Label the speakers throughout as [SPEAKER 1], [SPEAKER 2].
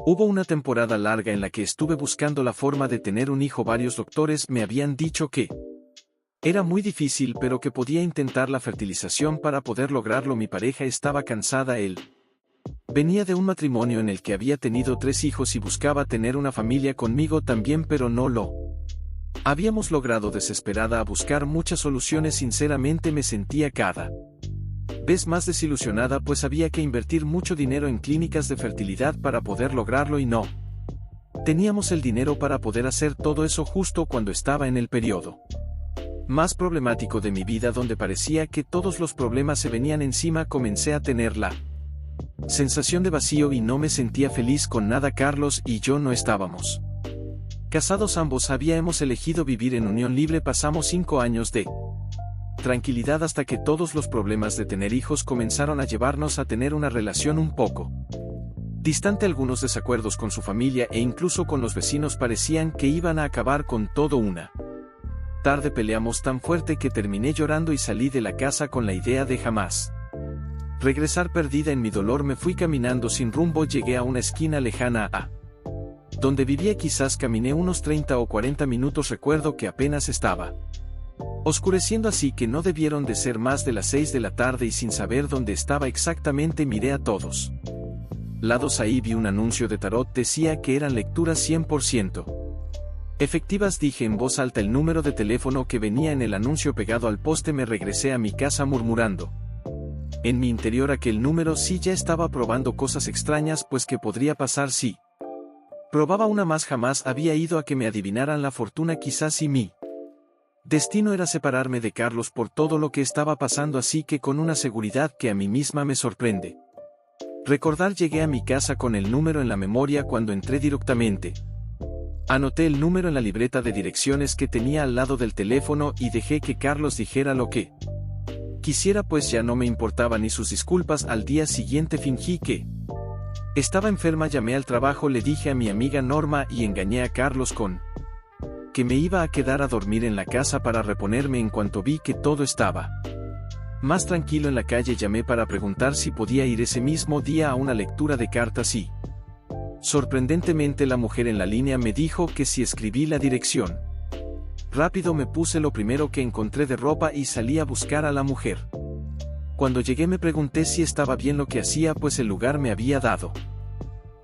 [SPEAKER 1] Hubo una temporada larga en la que estuve buscando la forma de tener un hijo. Varios doctores me habían dicho que era muy difícil, pero que podía intentar la fertilización para poder lograrlo. Mi pareja estaba cansada. Él venía de un matrimonio en el que había tenido 3 hijos y buscaba tener una familia conmigo también, pero no lo habíamos logrado. Desesperada a buscar muchas soluciones, sinceramente me sentía cada vez más desilusionada, pues había que invertir mucho dinero en clínicas de fertilidad para poder lograrlo y no teníamos el dinero para poder hacer todo eso justo cuando estaba en el periodo más problemático de mi vida, donde parecía que todos los problemas se venían encima. Comencé a tener la sensación de vacío y no me sentía feliz con nada. Carlos y yo no estábamos casados, ambos habíamos elegido vivir en unión libre. Pasamos 5 años de tranquilidad hasta que todos los problemas de tener hijos comenzaron a llevarnos a tener una relación un poco distante. Algunos desacuerdos con su familia e incluso con los vecinos parecían que iban a acabar con todo. Una tarde peleamos tan fuerte que terminé llorando y salí de la casa con la idea de jamás regresar. Perdida en mi dolor, me fui caminando sin rumbo. Llegué a una esquina lejana a donde vivía. Quizás caminé unos 30 o 40 minutos. Recuerdo que apenas estaba oscureciendo, así que no debieron de ser más de las 6 de la tarde, y sin saber dónde estaba exactamente miré a todos lados. Ahí vi un anuncio de tarot. Decía que eran lecturas 100% efectivas. Dije en voz alta el número de teléfono que venía en el anuncio pegado al poste. Me regresé a mi casa murmurando en mi interior aquel número. Sí, ya estaba probando cosas extrañas, pues ¿qué podría pasar si probaba una más? Jamás había ido a que me adivinaran la fortuna. Quizás si mi destino era separarme de Carlos por todo lo que estaba pasando, así que con una seguridad que a mí misma me sorprende recordar, llegué a mi casa con el número en la memoria. Cuando entré directamente anoté el número en la libreta de direcciones que tenía al lado del teléfono y dejé que Carlos dijera lo que quisiera, pues ya no me importaba ni sus disculpas. Al día siguiente fingí que estaba enferma. Llamé al trabajo, le dije a mi amiga Norma y engañé a Carlos con que me iba a quedar a dormir en la casa para reponerme. En cuanto vi que todo estaba más tranquilo en la calle, llamé para preguntar si podía ir ese mismo día a una lectura de cartas y sorprendentemente la mujer en la línea me dijo que si escribí la dirección. Rápido me puse lo primero que encontré de ropa y salí a buscar a la mujer. Cuando llegué me pregunté si estaba bien lo que hacía, pues el lugar me había dado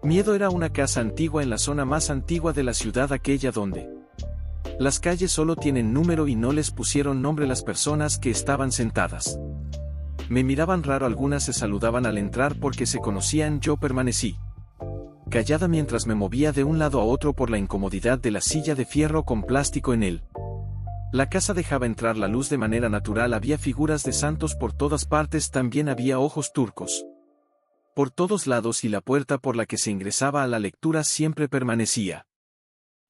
[SPEAKER 1] miedo. Era una casa antigua en la zona más antigua de la ciudad, aquella donde las calles solo tienen número y no les pusieron nombre. Las personas que estaban sentadas me miraban raro, algunas se saludaban al entrar porque se conocían. Yo permanecí callada mientras me movía de un lado a otro por la incomodidad de la silla de fierro con plástico en él. La casa dejaba entrar la luz de manera natural. Había figuras de santos por todas partes, también había ojos turcos por todos lados, y la puerta por la que se ingresaba a la lectura siempre permanecía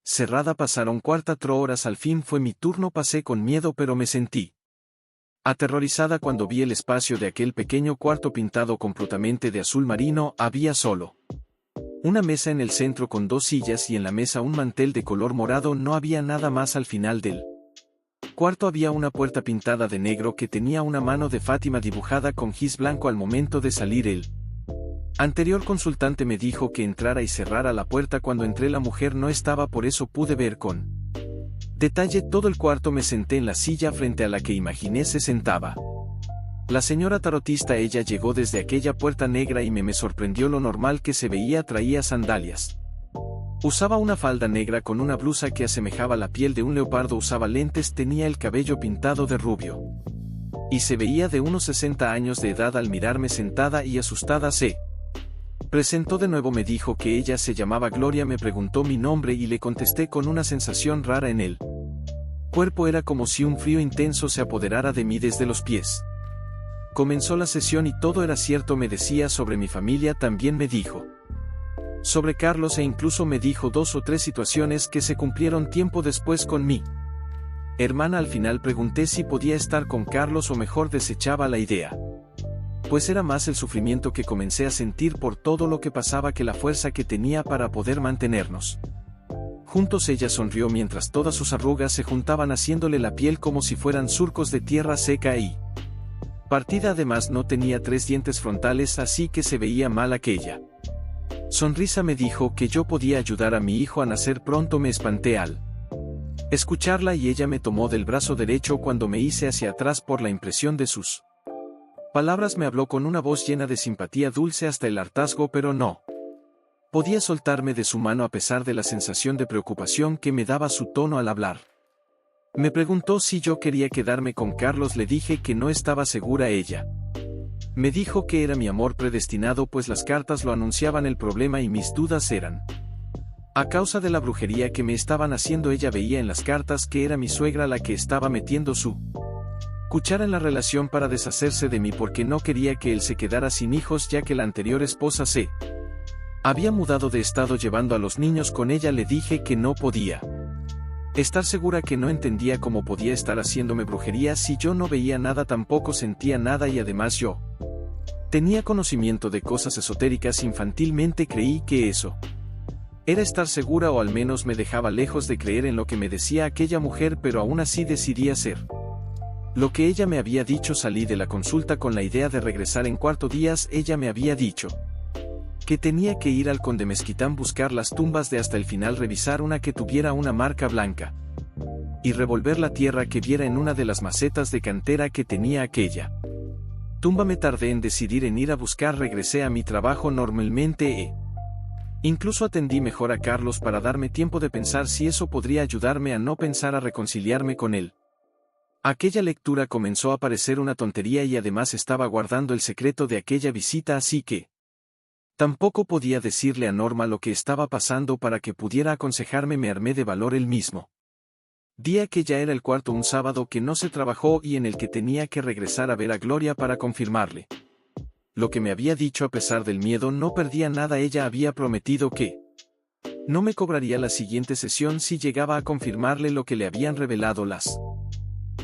[SPEAKER 1] cerrada. Pasaron 4 horas, al fin fue mi turno. Pasé con miedo, pero me sentí aterrorizada cuando vi el espacio de aquel pequeño cuarto pintado completamente de azul marino. Había solo una mesa en el centro con 2 sillas y en la mesa un mantel de color morado. No había nada más. Al final del cuarto había una puerta pintada de negro que tenía una mano de Fátima dibujada con gis blanco. Al momento de salir, el anterior consultante me dijo que entrara y cerrara la puerta. Cuando entré la mujer no estaba, por eso pude ver con detalle todo el cuarto. Me senté en la silla frente a la que imaginé se sentaba la señora tarotista. Ella llegó desde aquella puerta negra y me sorprendió lo normal que se veía. Traía sandalias, usaba una falda negra con una blusa que asemejaba la piel de un leopardo, usaba lentes, tenía el cabello pintado de rubio y se veía de unos 60 años de edad. Al mirarme sentada y asustada se presentó de nuevo. Me dijo que ella se llamaba Gloria. Me preguntó mi nombre y le contesté con una sensación rara en el cuerpo. Era como si un frío intenso se apoderara de mí desde los pies. Comenzó la sesión y todo era cierto. Me decía sobre mi familia, también me dijo sobre Carlos e incluso me dijo 2 o 3 situaciones que se cumplieron tiempo después con mi hermana. Al final pregunté si podía estar con Carlos o mejor desechaba la idea, pues era más el sufrimiento que comencé a sentir por todo lo que pasaba que la fuerza que tenía para poder mantenernos juntos. Ella sonrió mientras todas sus arrugas se juntaban haciéndole la piel como si fueran surcos de tierra seca y partida. Además no tenía 3 dientes frontales, así que se veía mal aquella sonrisa me dijo que yo podía ayudar a mi hijo a nacer pronto. Me espanté al escucharla y ella me tomó del brazo derecho cuando me hice hacia atrás por la impresión de sus palabras. Me habló con una voz llena de simpatía dulce hasta el hartazgo, pero no podía soltarme de su mano a pesar de la sensación de preocupación que me daba su tono al hablar. Me preguntó si yo quería quedarme con Carlos. Le dije que no estaba segura. Ella me dijo que era mi amor predestinado, pues las cartas lo anunciaban. El problema y mis dudas eran a causa de la brujería que me estaban haciendo. Ella veía en las cartas que era mi suegra la que estaba metiendo su cuchara en la relación para deshacerse de mí, porque no quería que él se quedara sin hijos, ya que la anterior esposa se había mudado de estado llevando a los niños con ella. Le dije que no podía estar segura, que no entendía cómo podía estar haciéndome brujería si yo no veía nada, tampoco sentía nada, y además yo tenía conocimiento de cosas esotéricas. Infantilmente creí que eso era estar segura, o al menos me dejaba lejos de creer en lo que me decía aquella mujer, pero aún así decidí hacer lo que ella me había dicho. Salí de la consulta con la idea de regresar en 4 días. Ella me había dicho que tenía que ir al conde Mezquitán, buscar las tumbas de hasta el final, revisar una que tuviera una marca blanca y revolver la tierra que viera en una de las macetas de cantera que tenía aquella tumba. Me tardé en decidir en ir a buscar. Regresé a mi trabajo normalmente incluso atendí mejor a Carlos para darme tiempo de pensar si eso podría ayudarme a no pensar, a reconciliarme con él. Aquella lectura comenzó a parecer una tontería y además estaba guardando el secreto de aquella visita, así que tampoco podía decirle a Norma lo que estaba pasando para que pudiera aconsejarme. Me armé de valor el mismo día, que ya era el cuarto, un sábado que no se trabajó y en el que tenía que regresar a ver a Gloria para confirmarle lo que me había dicho. A pesar del miedo no perdía nada. Ella había prometido que no me cobraría la siguiente sesión si llegaba a confirmarle lo que le habían revelado las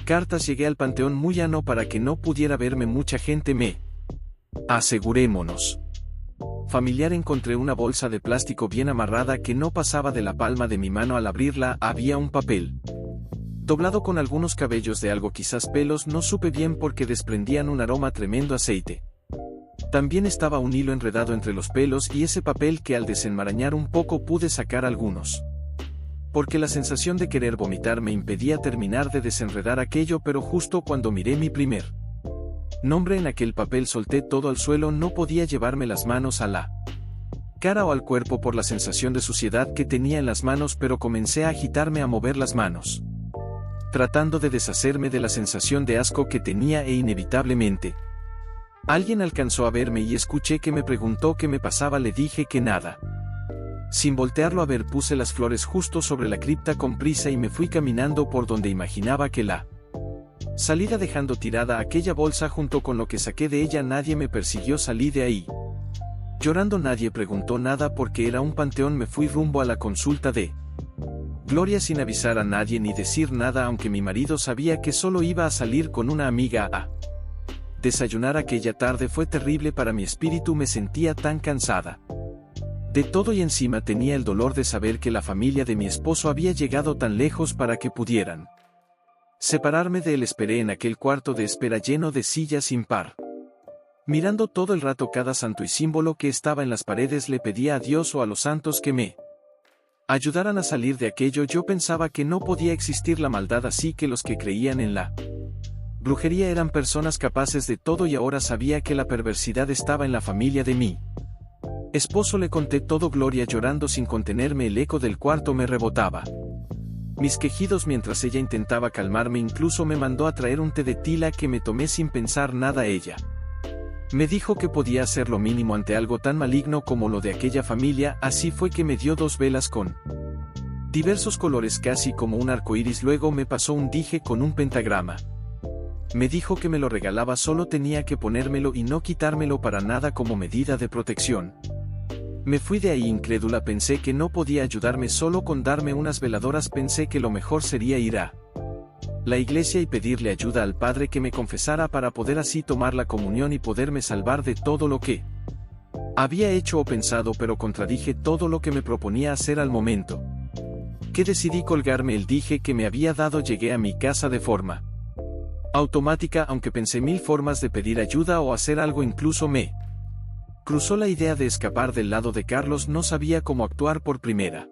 [SPEAKER 1] cartas. Llegué al panteón muy llano para que no pudiera verme mucha gente. Me asegurémonos familiar. Encontré una bolsa de plástico bien amarrada que no pasaba de la palma de mi mano. Al abrirla había un papel doblado con algunos cabellos de algo, quizás pelos, no supe bien porque desprendían un aroma tremendo, aceite. También estaba un hilo enredado entre los pelos y ese papel que al desenmarañar un poco pude sacar algunos, porque la sensación de querer vomitar me impedía terminar de desenredar aquello, pero justo cuando miré mi primer nombre en aquel papel solté todo al suelo. No podía llevarme las manos a la cara o al cuerpo por la sensación de suciedad que tenía en las manos, pero comencé a agitarme, a mover las manos, tratando de deshacerme de la sensación de asco que tenía, e inevitablemente alguien alcanzó a verme y escuché que me preguntó qué me pasaba. Le dije que nada. Sin voltearlo a ver, puse las flores justo sobre la cripta con prisa y me fui caminando por donde imaginaba que la salida, dejando tirada aquella bolsa junto con lo que saqué de ella. Nadie me persiguió, salí de ahí llorando. Nadie preguntó nada porque era un panteón. Me fui rumbo a la consulta de Gloria sin avisar a nadie ni decir nada, aunque mi marido sabía que solo iba a salir con una amiga a desayunar. Aquella tarde fue terrible para mi espíritu. Me sentía tan cansada de todo y encima tenía el dolor de saber que la familia de mi esposo había llegado tan lejos para que pudieran separarme de él. Esperé en aquel cuarto de espera lleno de sillas sin par, mirando todo el rato cada santo y símbolo que estaba en las paredes. Le pedía a Dios o a los santos que me ayudaran a salir de aquello. Yo pensaba que no podía existir la maldad, así que los que creían en la brujería eran personas capaces de todo, y ahora sabía que la perversidad estaba en la familia de mi esposo. Le conté todo. Gloria llorando sin contenerme. El eco del cuarto me rebotaba mis quejidos mientras ella intentaba calmarme. Incluso me mandó a traer un té de tila que me tomé sin pensar nada. Ella me dijo que podía hacer lo mínimo ante algo tan maligno como lo de aquella familia. Así fue que me dio 2 velas con diversos colores, casi como un arco iris. Luego me pasó un dije con un pentagrama. Me dijo que me lo regalaba, solo tenía que ponérmelo y no quitármelo para nada como medida de protección. Me fui de ahí incrédula. Pensé que no podía ayudarme solo con darme unas veladoras. Pensé que lo mejor sería ir a la iglesia y pedirle ayuda al padre que me confesara para poder así tomar la comunión y poderme salvar de todo lo que había hecho o pensado, pero contradije todo lo que me proponía hacer al momento que decidí colgarme el dije que me había dado. Llegué a mi casa de forma automática, aunque pensé 1000 formas de pedir ayuda o hacer algo. Incluso me Cruzó la idea de escapar del lado de Carlos, no sabía cómo actuar por primera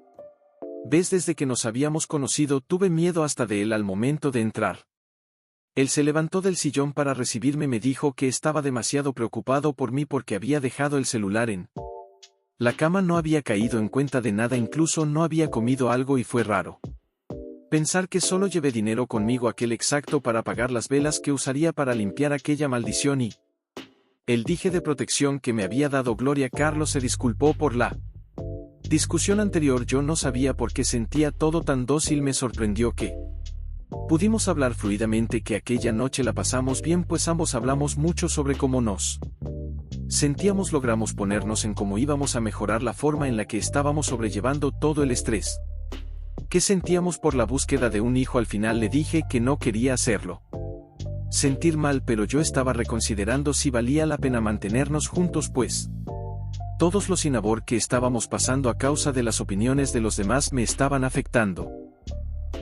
[SPEAKER 1] vez desde que nos habíamos conocido, tuve miedo hasta de él al momento de entrar. Él se levantó del sillón para recibirme, me dijo que estaba demasiado preocupado por mí porque había dejado el celular en la cama, no había caído en cuenta de nada, incluso no había comido algo y fue raro pensar que solo llevé dinero conmigo, aquel exacto para pagar las velas que usaría para limpiar aquella maldición y el dije de protección que me había dado Gloria. Carlos se disculpó por la discusión anterior, yo no sabía por qué sentía todo tan dócil, me sorprendió que pudimos hablar fluidamente, que aquella noche la pasamos bien pues ambos hablamos mucho sobre cómo nos sentíamos, logramos ponernos en cómo íbamos a mejorar la forma en la que estábamos sobrellevando todo el estrés que sentíamos por la búsqueda de un hijo. Al final le dije que no quería hacerlo sentir mal, pero yo estaba reconsiderando si valía la pena mantenernos juntos, pues todos los sinabor que estábamos pasando a causa de las opiniones de los demás me estaban afectando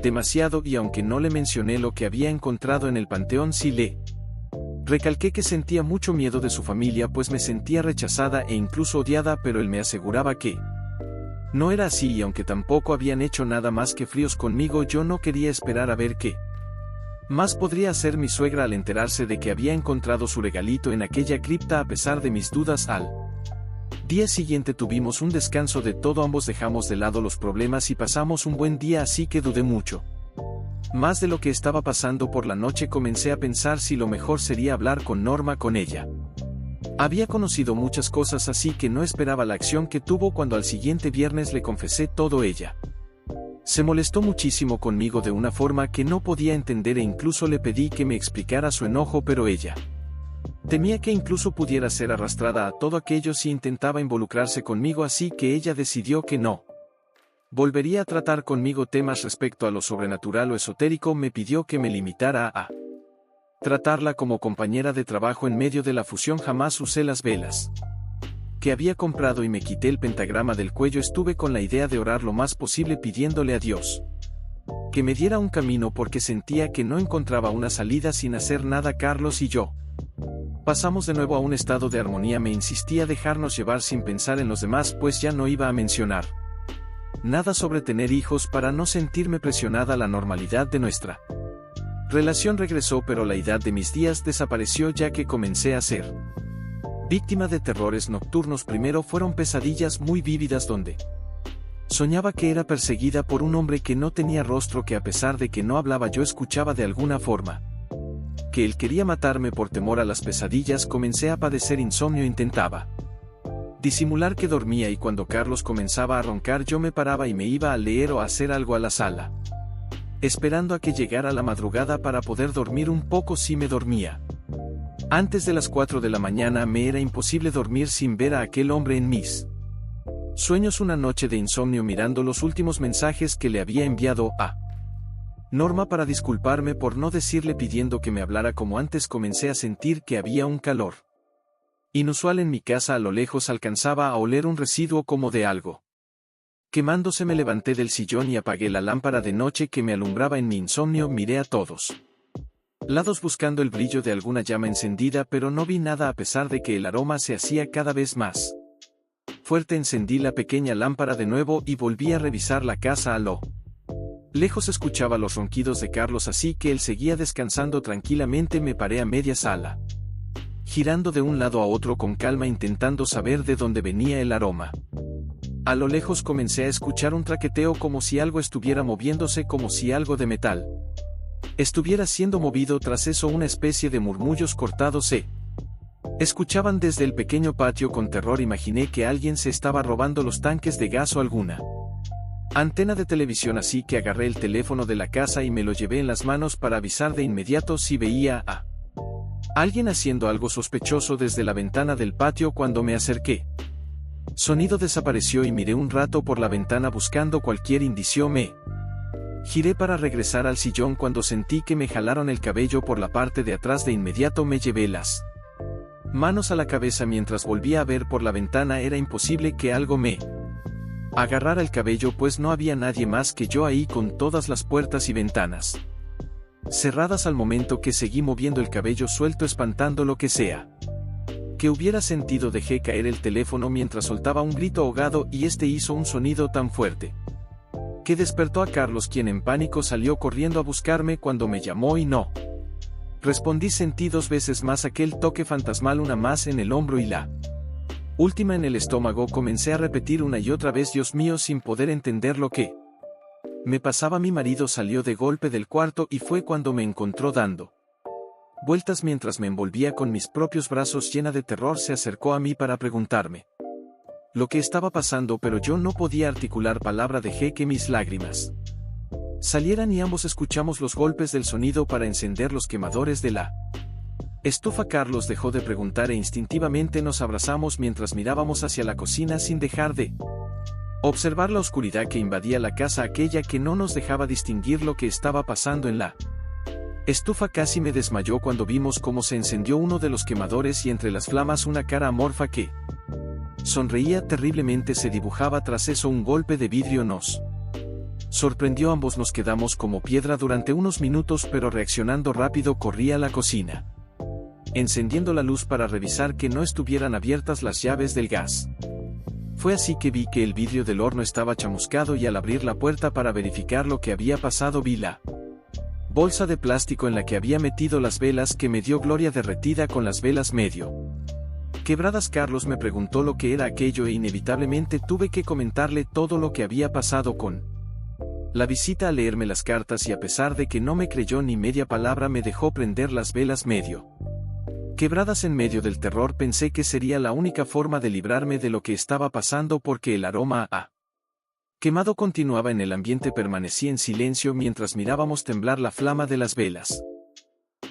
[SPEAKER 1] demasiado, y aunque no le mencioné lo que había encontrado en el panteón, sí le recalqué que sentía mucho miedo de su familia, pues me sentía rechazada e incluso odiada, pero él me aseguraba que no era así, y aunque tampoco habían hecho nada más que fríos conmigo, yo no quería esperar a ver qué más podría hacer mi suegra al enterarse de que había encontrado su regalito en aquella cripta. A pesar de mis dudas, al día siguiente tuvimos un descanso de todo, ambos dejamos de lado los problemas y pasamos un buen día, así que dudé mucho más de lo que estaba pasando por la noche. Comencé a pensar si lo mejor sería hablar con Norma. Con ella había conocido muchas cosas, así que no esperaba la acción que tuvo cuando al siguiente viernes le confesé todo. Ella se molestó muchísimo conmigo de una forma que no podía entender e incluso le pedí que me explicara su enojo, pero ella temía que incluso pudiera ser arrastrada a todo aquello si intentaba involucrarse conmigo, así que ella decidió que no volvería a tratar conmigo temas respecto a lo sobrenatural o esotérico. Me pidió que me limitara a tratarla como compañera de trabajo. En medio de la fusión jamás usé las velas que había comprado y me quité el pentagrama del cuello. Estuve con la idea de orar lo más posible, pidiéndole a Dios que me diera un camino, porque sentía que no encontraba una salida. Sin hacer nada, Carlos y yo pasamos de nuevo a un estado de armonía. Me insistía dejarnos llevar sin pensar en los demás, pues ya no iba a mencionar nada sobre tener hijos para no sentirme presionada. La normalidad de nuestra relación regresó, pero la idea de mis días desapareció, ya que comencé a ser víctima de terrores nocturnos. Primero fueron pesadillas muy vívidas donde soñaba que era perseguida por un hombre que no tenía rostro, que a pesar de que no hablaba yo escuchaba de alguna forma que él quería matarme. Por temor a las pesadillas comencé a padecer insomnio. Intentaba disimular que dormía, y cuando Carlos comenzaba a roncar yo me paraba y me iba a leer o a hacer algo a la sala, esperando a que llegara la madrugada para poder dormir un poco. Si me dormía antes de las 4 de la mañana, me era imposible dormir sin ver a aquel hombre en mis sueños. Una noche de insomnio, mirando los últimos mensajes que le había enviado a Norma para disculparme por no decirle, pidiendo que me hablara como antes, comencé a sentir que había un calor inusual en mi casa. A lo lejos alcanzaba a oler un residuo como de algo quemándose. Me levanté del sillón y apagué la lámpara de noche que me alumbraba en mi insomnio. Miré a todos lados buscando el brillo de alguna llama encendida, pero no vi nada. A pesar de que el aroma se hacía cada vez más fuerte, encendí la pequeña lámpara de nuevo y volví a revisar la casa. A lo lejos escuchaba los ronquidos de Carlos, así que él seguía descansando tranquilamente. Me paré a media sala, girando de un lado a otro con calma, intentando saber de dónde venía el aroma. A lo lejos comencé a escuchar un traqueteo, como si algo estuviera moviéndose, como si algo de metal estuviera siendo movido. Tras eso, una especie de murmullos cortados se escuchaban desde el pequeño patio. Con terror imaginé que alguien se estaba robando los tanques de gas o alguna antena de televisión, así que agarré el teléfono de la casa y me lo llevé en las manos para avisar de inmediato si veía a alguien haciendo algo sospechoso desde la ventana del patio. Cuando me acerqué, sonido desapareció y miré un rato por la ventana buscando cualquier indicio. Me giré para regresar al sillón cuando sentí que me jalaron el cabello por la parte de atrás. De inmediato me llevé las manos a la cabeza. Mientras volvía a ver por la ventana, era imposible que algo me agarrara el cabello, pues no había nadie más que yo ahí, con todas las puertas y ventanas cerradas. Al momento que seguí moviendo el cabello suelto, espantando lo que sea ¿Qué hubiera sentido? Dejé caer el teléfono mientras soltaba un grito ahogado y este hizo un sonido tan fuerte que despertó a Carlos, quien en pánico salió corriendo a buscarme cuando me llamó y no respondí. Sentí 2 veces más aquel toque fantasmal, una más en el hombro y la última en el estómago. Comencé a repetir una y otra vez: Dios mío, sin poder entender lo que me pasaba. Mi marido salió de golpe del cuarto y fue cuando me encontró dando vueltas mientras me envolvía con mis propios brazos. Llena de terror se acercó a mí para preguntarme lo que estaba pasando, pero yo no podía articular palabra. Dejé que mis lágrimas salieran y ambos escuchamos los golpes del sonido para encender los quemadores de la estufa. Carlos dejó de preguntar e instintivamente nos abrazamos mientras mirábamos hacia la cocina sin dejar de observar la oscuridad que invadía la casa, aquella que no nos dejaba distinguir lo que estaba pasando en la estufa. Casi me desmayó cuando vimos cómo se encendió uno de los quemadores y entre las flamas una cara amorfa que sonreía terriblemente se dibujaba. Tras eso un golpe de vidrio nos sorprendió. Ambos nos quedamos como piedra durante unos minutos, pero reaccionando rápido corrí a la cocina, encendiendo la luz para revisar que no estuvieran abiertas las llaves del gas. Fue así que vi que el vidrio del horno estaba chamuscado y al abrir la puerta para verificar lo que había pasado vi la bolsa de plástico en la que había metido las velas que me dio Gloria, derretida con las velas medio quebradas. Carlos me preguntó lo que era aquello e inevitablemente tuve que comentarle todo lo que había pasado con la visita. Al leerme las cartas y a pesar de que no me creyó ni media palabra, me dejó prender las velas medio quebradas. En medio del terror pensé que sería la única forma de librarme de lo que estaba pasando, porque el aroma a quemado continuaba en el ambiente. Permanecí en silencio mientras mirábamos temblar la flama de las velas.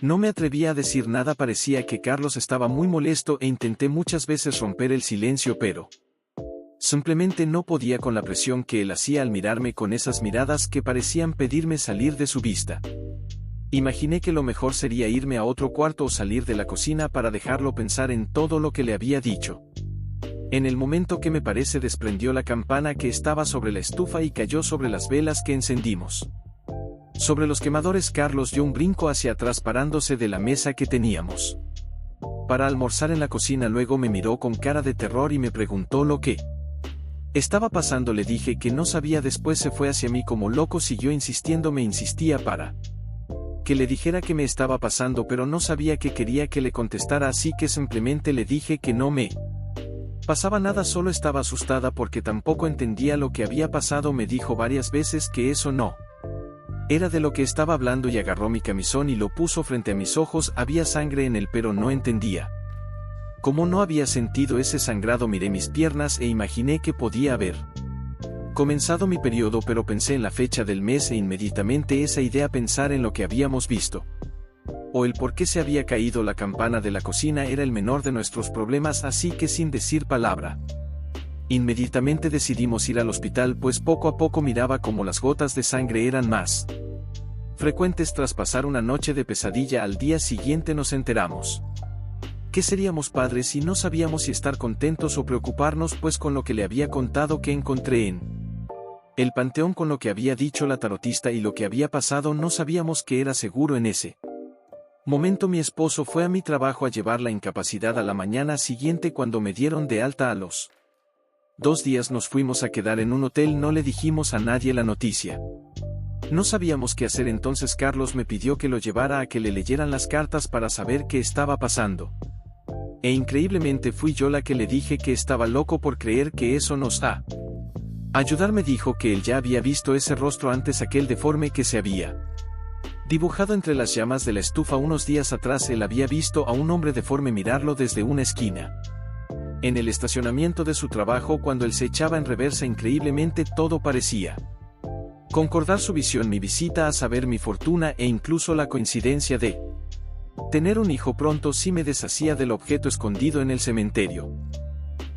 [SPEAKER 1] No me atrevía a decir nada, parecía que Carlos estaba muy molesto e intenté muchas veces romper el silencio, pero simplemente no podía con la presión que él hacía al mirarme con esas miradas que parecían pedirme salir de su vista. Imaginé que lo mejor sería irme a otro cuarto o salir de la cocina para dejarlo pensar en todo lo que le había dicho. En el momento que me parece desprendió la campana que estaba sobre la estufa y cayó sobre las velas que encendimos. Sobre los quemadores. Carlos dio un brinco hacia atrás parándose de la mesa que teníamos para almorzar en la cocina. Luego me miró con cara de terror y me preguntó lo que estaba pasando. Le dije que no sabía. Después se fue hacia mí como loco, siguió insistiendo. Me insistía para que le dijera qué me estaba pasando, pero no sabía qué quería que le contestara, así que simplemente le dije que no me pasaba nada, solo estaba asustada porque tampoco entendía lo que había pasado. Me dijo varias veces que eso no era de lo que estaba hablando y agarró mi camisón y lo puso frente a mis ojos. Había sangre en él, pero no entendía cómo no había sentido ese sangrado. Miré mis piernas e imaginé que podía haber comenzado mi periodo, pero pensé en la fecha del mes e inmediatamente esa idea, pensar en lo que habíamos visto o el por qué se había caído la campana de la cocina, era el menor de nuestros problemas, así que sin decir palabra inmediatamente decidimos ir al hospital, pues poco a poco miraba como las gotas de sangre eran más frecuentes. Tras pasar una noche de pesadilla, al día siguiente nos enteramos que seríamos padres y no sabíamos si estar contentos o preocuparnos, pues con lo que le había contado que encontré en el panteón, con lo que había dicho la tarotista y lo que había pasado, no sabíamos que era seguro. En ese momento mi esposo fue a mi trabajo a llevar la incapacidad. A la mañana siguiente, cuando me dieron de alta a los 2 días, nos fuimos a quedar en un hotel. No le dijimos a nadie la noticia. No sabíamos qué hacer, entonces Carlos me pidió que lo llevara a que le leyeran las cartas para saber qué estaba pasando. E increíblemente fui yo la que le dije que estaba loco por creer que eso nos ha ayudar. Me dijo que él ya había visto ese rostro antes, aquel deforme que se había dibujado entre las llamas de la estufa unos días atrás. Él había visto a un hombre deforme mirarlo desde una esquina en el estacionamiento de su trabajo cuando él se echaba en reversa. Increíblemente todo parecía concordar: su visión, mi visita a saber mi fortuna e incluso la coincidencia de tener un hijo pronto. Sí me deshacía del objeto escondido en el cementerio.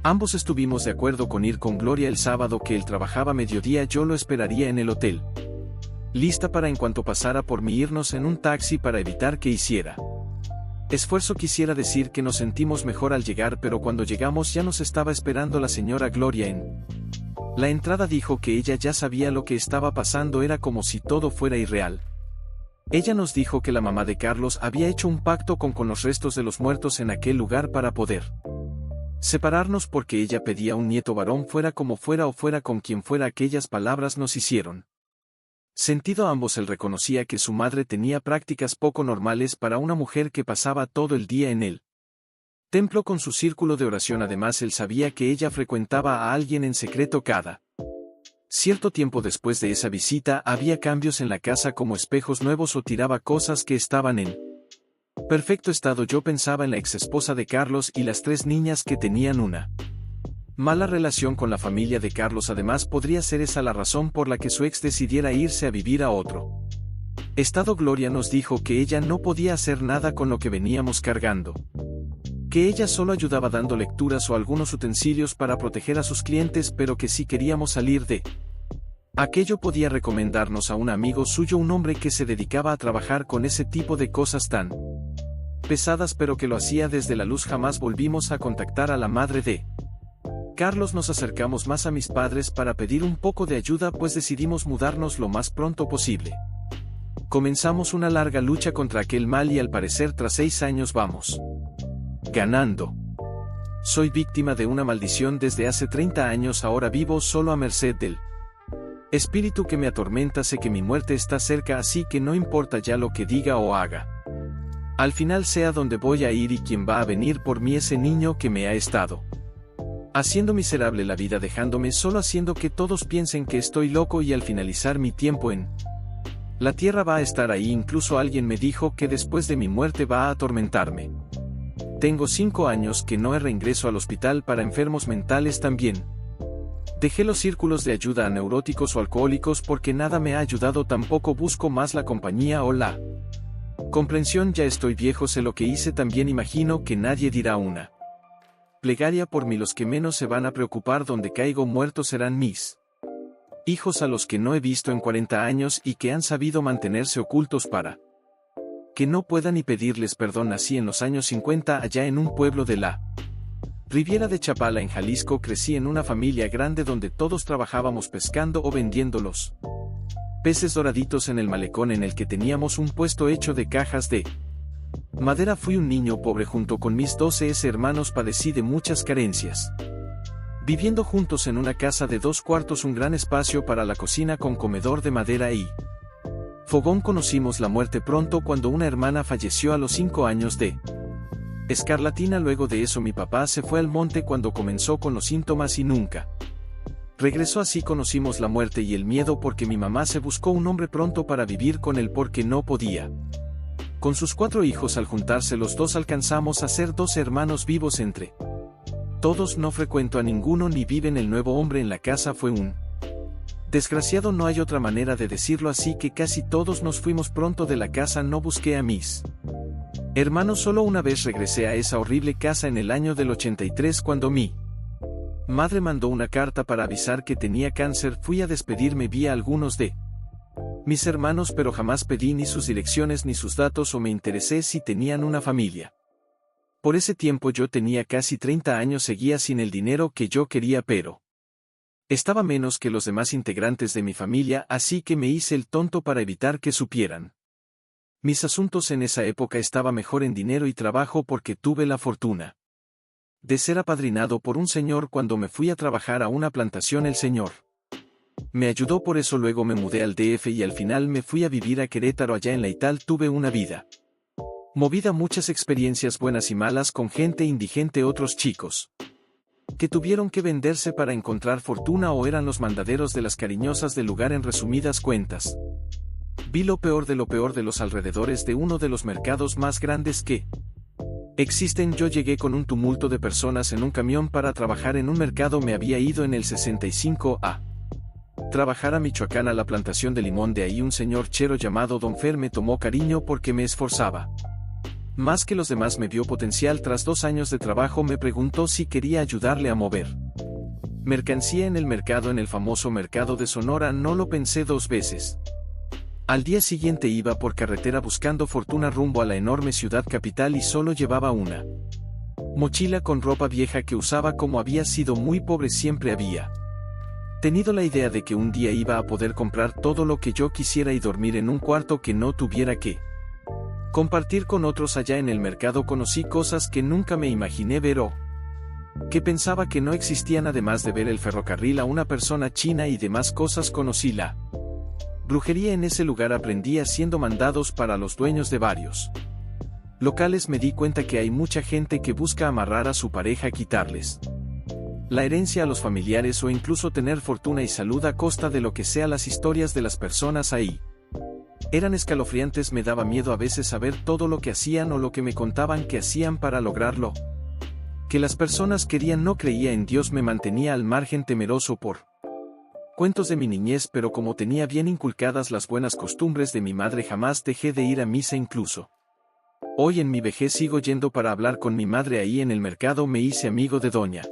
[SPEAKER 1] Ambos estuvimos de acuerdo con ir con Gloria el sábado que él trabajaba mediodía. Yo lo esperaría en el hotel, lista para en cuanto pasara por mí irnos en un taxi para evitar que hiciera esfuerzo. Quisiera decir que nos sentimos mejor al llegar, pero cuando llegamos ya nos estaba esperando la señora Gloria en la entrada. Dijo que ella ya sabía lo que estaba pasando, era como si todo fuera irreal. Ella nos dijo que la mamá de Carlos había hecho un pacto con los restos de los muertos en aquel lugar para poder separarnos porque ella pedía un nieto varón fuera como fuera o fuera con quien fuera. Aquellas palabras nos hicieron sentido a ambos. Él reconocía que su madre tenía prácticas poco normales para una mujer que pasaba todo el día en él templo con su círculo de oración. Además, él sabía que ella frecuentaba a alguien en secreto cada cierto tiempo. Después de esa visita había cambios en la casa como espejos nuevos o tiraba cosas que estaban en perfecto estado. Yo pensaba en la exesposa de Carlos y las 3 niñas que tenían una mala relación con la familia de Carlos. Además, podría ser esa la razón por la que su ex decidiera irse a vivir a otro estado. Gloria nos dijo que ella no podía hacer nada con lo que veníamos cargando, que ella solo ayudaba dando lecturas o algunos utensilios para proteger a sus clientes, pero que si queríamos salir de aquello podía recomendarnos a un amigo suyo, un hombre que se dedicaba a trabajar con ese tipo de cosas tan pesadas, pero que lo hacía desde la luz. Jamás volvimos a contactar a la madre de Carlos. Nos acercamos más a mis padres para pedir un poco de ayuda, pues decidimos mudarnos lo más pronto posible. Comenzamos una larga lucha contra aquel mal y al parecer tras 6 años vamos ganando. Soy víctima de una maldición desde hace 30 años. Ahora vivo solo a merced del espíritu que me atormenta. Sé que mi muerte está cerca, así que no importa ya lo que diga o haga. Al final sé a dónde voy a ir y quién va a venir por mí. Ese niño que me ha estado haciendo miserable la vida, dejándome solo, haciendo que todos piensen que estoy loco, y al finalizar mi tiempo en la tierra va a estar ahí. Incluso alguien me dijo que después de mi muerte va a atormentarme. Tengo 5 años que no reingreso al hospital para enfermos mentales. También dejé los círculos de ayuda a neuróticos o alcohólicos porque nada me ha ayudado. Tampoco busco más la compañía o la comprensión. Ya estoy viejo, sé lo que hice. También imagino que nadie dirá una plegaria por mí. Los que menos se van a preocupar donde caigo muerto serán mis hijos, a los que no he visto en 40 años y que han sabido mantenerse ocultos para que no pueda ni pedirles perdón. Nací en los años 50 allá en un pueblo de la Riviera de Chapala, en Jalisco. Crecí en una familia grande donde todos trabajábamos pescando o vendiendo los peces doraditos en el malecón en el que teníamos un puesto hecho de cajas de madera. Fui un niño pobre junto con mis 12 hermanos. Padecí de muchas carencias, viviendo juntos en una casa de 2 cuartos, un gran espacio para la cocina con comedor de madera y fogón. Conocimos la muerte pronto cuando una hermana falleció a los 5 años de escarlatina. Luego de eso mi papá se fue al monte cuando comenzó con los síntomas y nunca regresó. Así conocimos la muerte y el miedo, porque mi mamá se buscó un hombre pronto para vivir con él porque no podía con sus 4 hijos. Al juntarse los 2 alcanzamos a ser 12 hermanos vivos entre todos. No frecuento a ninguno ni viven. El nuevo hombre en la casa fue un desgraciado, no hay otra manera de decirlo, así que casi todos nos fuimos pronto de la casa. No busqué a mis hermanos, solo una vez regresé a esa horrible casa en el año del 83 cuando mi madre mandó una carta para avisar que tenía cáncer. Fui a despedirme, vi a algunos de mis hermanos, pero jamás pedí ni sus direcciones ni sus datos o me interesé si tenían una familia. Por ese tiempo yo tenía casi 30 años, seguía sin el dinero que yo quería, pero estaba menos que los demás integrantes de mi familia, así que me hice el tonto para evitar que supieran mis asuntos. En esa época estaba mejor en dinero y trabajo porque tuve la fortuna de ser apadrinado por un señor cuando me fui a trabajar a una plantación. El señor me ayudó, por eso luego me mudé al DF y al final me fui a vivir a Querétaro. Allá en la Ital tuve una vida movida, muchas experiencias buenas y malas con gente indigente, otros chicos que tuvieron que venderse para encontrar fortuna o eran los mandaderos de las cariñosas del lugar. En resumidas cuentas, vi lo peor de los alrededores de uno de los mercados más grandes que existen. Yo llegué con un tumulto de personas en un camión para trabajar en un mercado. Me había ido en el 65 a trabajar a Michoacán, a la plantación de limón. De ahí un señor chero llamado Don Fer me tomó cariño porque me esforzaba más que los demás. Me vio potencial. Tras 2 años de trabajo me preguntó si quería ayudarle a mover mercancía en el mercado, en el famoso mercado de Sonora. No lo pensé 2 veces. Al día siguiente iba por carretera buscando fortuna rumbo a la enorme ciudad capital y solo llevaba una mochila con ropa vieja que usaba. Como había sido muy pobre siempre había Tenido la idea de que un día iba a poder comprar todo lo que yo quisiera y dormir en un cuarto que no tuviera que compartir con otros allá en el mercado, conocí cosas que nunca me imaginé ver o que pensaba que no existían. Además de ver el ferrocarril a una persona china y demás cosas, conocí la brujería. En ese lugar aprendí haciendo mandados para los dueños de varios locales. Me di cuenta que hay mucha gente que busca amarrar a su pareja, quitarles la herencia a los familiares o incluso tener fortuna y salud a costa de lo que sea. Las historias de las personas ahí eran escalofriantes. Me daba miedo a veces saber todo lo que hacían o lo que me contaban que hacían para lograrlo que las personas querían. No creía en Dios, me mantenía al margen, temeroso por cuentos de mi niñez, pero como tenía bien inculcadas las buenas costumbres de mi madre, jamás dejé de ir a misa. Incluso hoy en mi vejez sigo yendo para hablar con mi madre ahí en el mercado. Me hice amigo de doña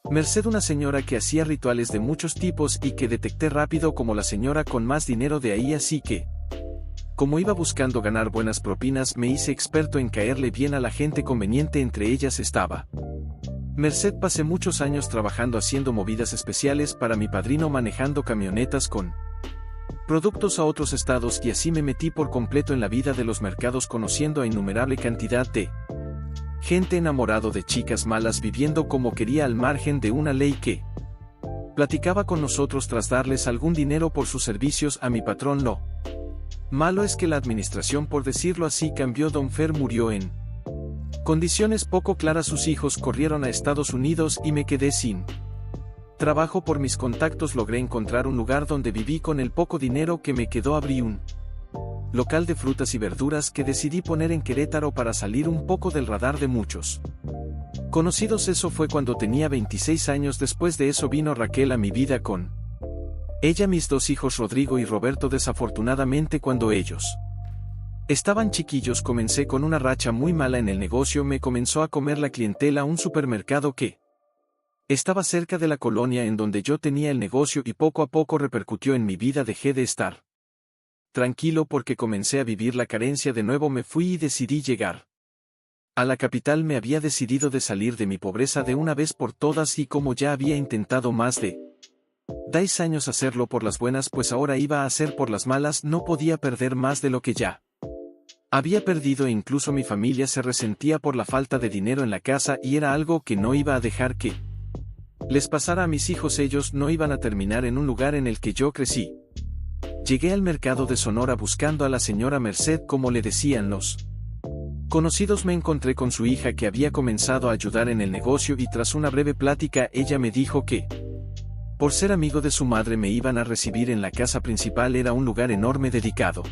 [SPEAKER 1] Merced, una señora que hacía rituales de muchos tipos y que detecté rápido como la señora con más dinero de ahí, así que, como iba buscando ganar buenas propinas, me hice experto en caerle bien a la gente conveniente. Entre ellas estaba Merced. Pasé muchos años trabajando haciendo movidas especiales para mi padrino, manejando camionetas con productos a otros estados, y así me metí por completo en la vida de los mercados, conociendo a innumerable cantidad de gente, enamorado de chicas malas, viviendo como quería al margen de una ley que platicaba con nosotros tras darles algún dinero por sus servicios a mi patrón. Lo malo es que la administración, por decirlo así, cambió. Don Fer murió en condiciones poco claras, sus hijos corrieron a Estados Unidos y me quedé sin trabajo. Por mis contactos logré encontrar un lugar donde viví. Con el poco dinero que me quedó abrí un local de frutas y verduras que decidí poner en Querétaro para salir un poco del radar de muchos conocidos. Eso fue cuando tenía 26 años. Después de eso vino Raquel a mi vida, con ella mis 2 hijos, Rodrigo y Roberto. Desafortunadamente, cuando ellos estaban chiquillos, comencé con una racha muy mala en el negocio. Me comenzó a comer la clientela. Un supermercado que estaba cerca de la colonia en donde yo tenía el negocio, y poco a poco repercutió en mi vida. Dejé de estar tranquilo porque comencé a vivir la carencia de nuevo. Me fui y decidí llegar a la capital. Me había decidido de salir de mi pobreza de una vez por todas, y como ya había intentado más de 10 años hacerlo por las buenas, pues ahora iba a hacer por las malas. No podía perder más de lo que ya había perdido, e incluso mi familia se resentía por la falta de dinero en la casa, y era algo que no iba a dejar que les pasara a mis hijos. Ellos no iban a terminar en un lugar en el que yo crecí. Llegué al mercado de Sonora buscando a la señora Merced, como le decían los conocidos. Me encontré con su hija, que había comenzado a ayudar en el negocio, y tras una breve plática ella me dijo que, por ser amigo de su madre, me iban a recibir en la casa principal. Era un lugar enorme dedicado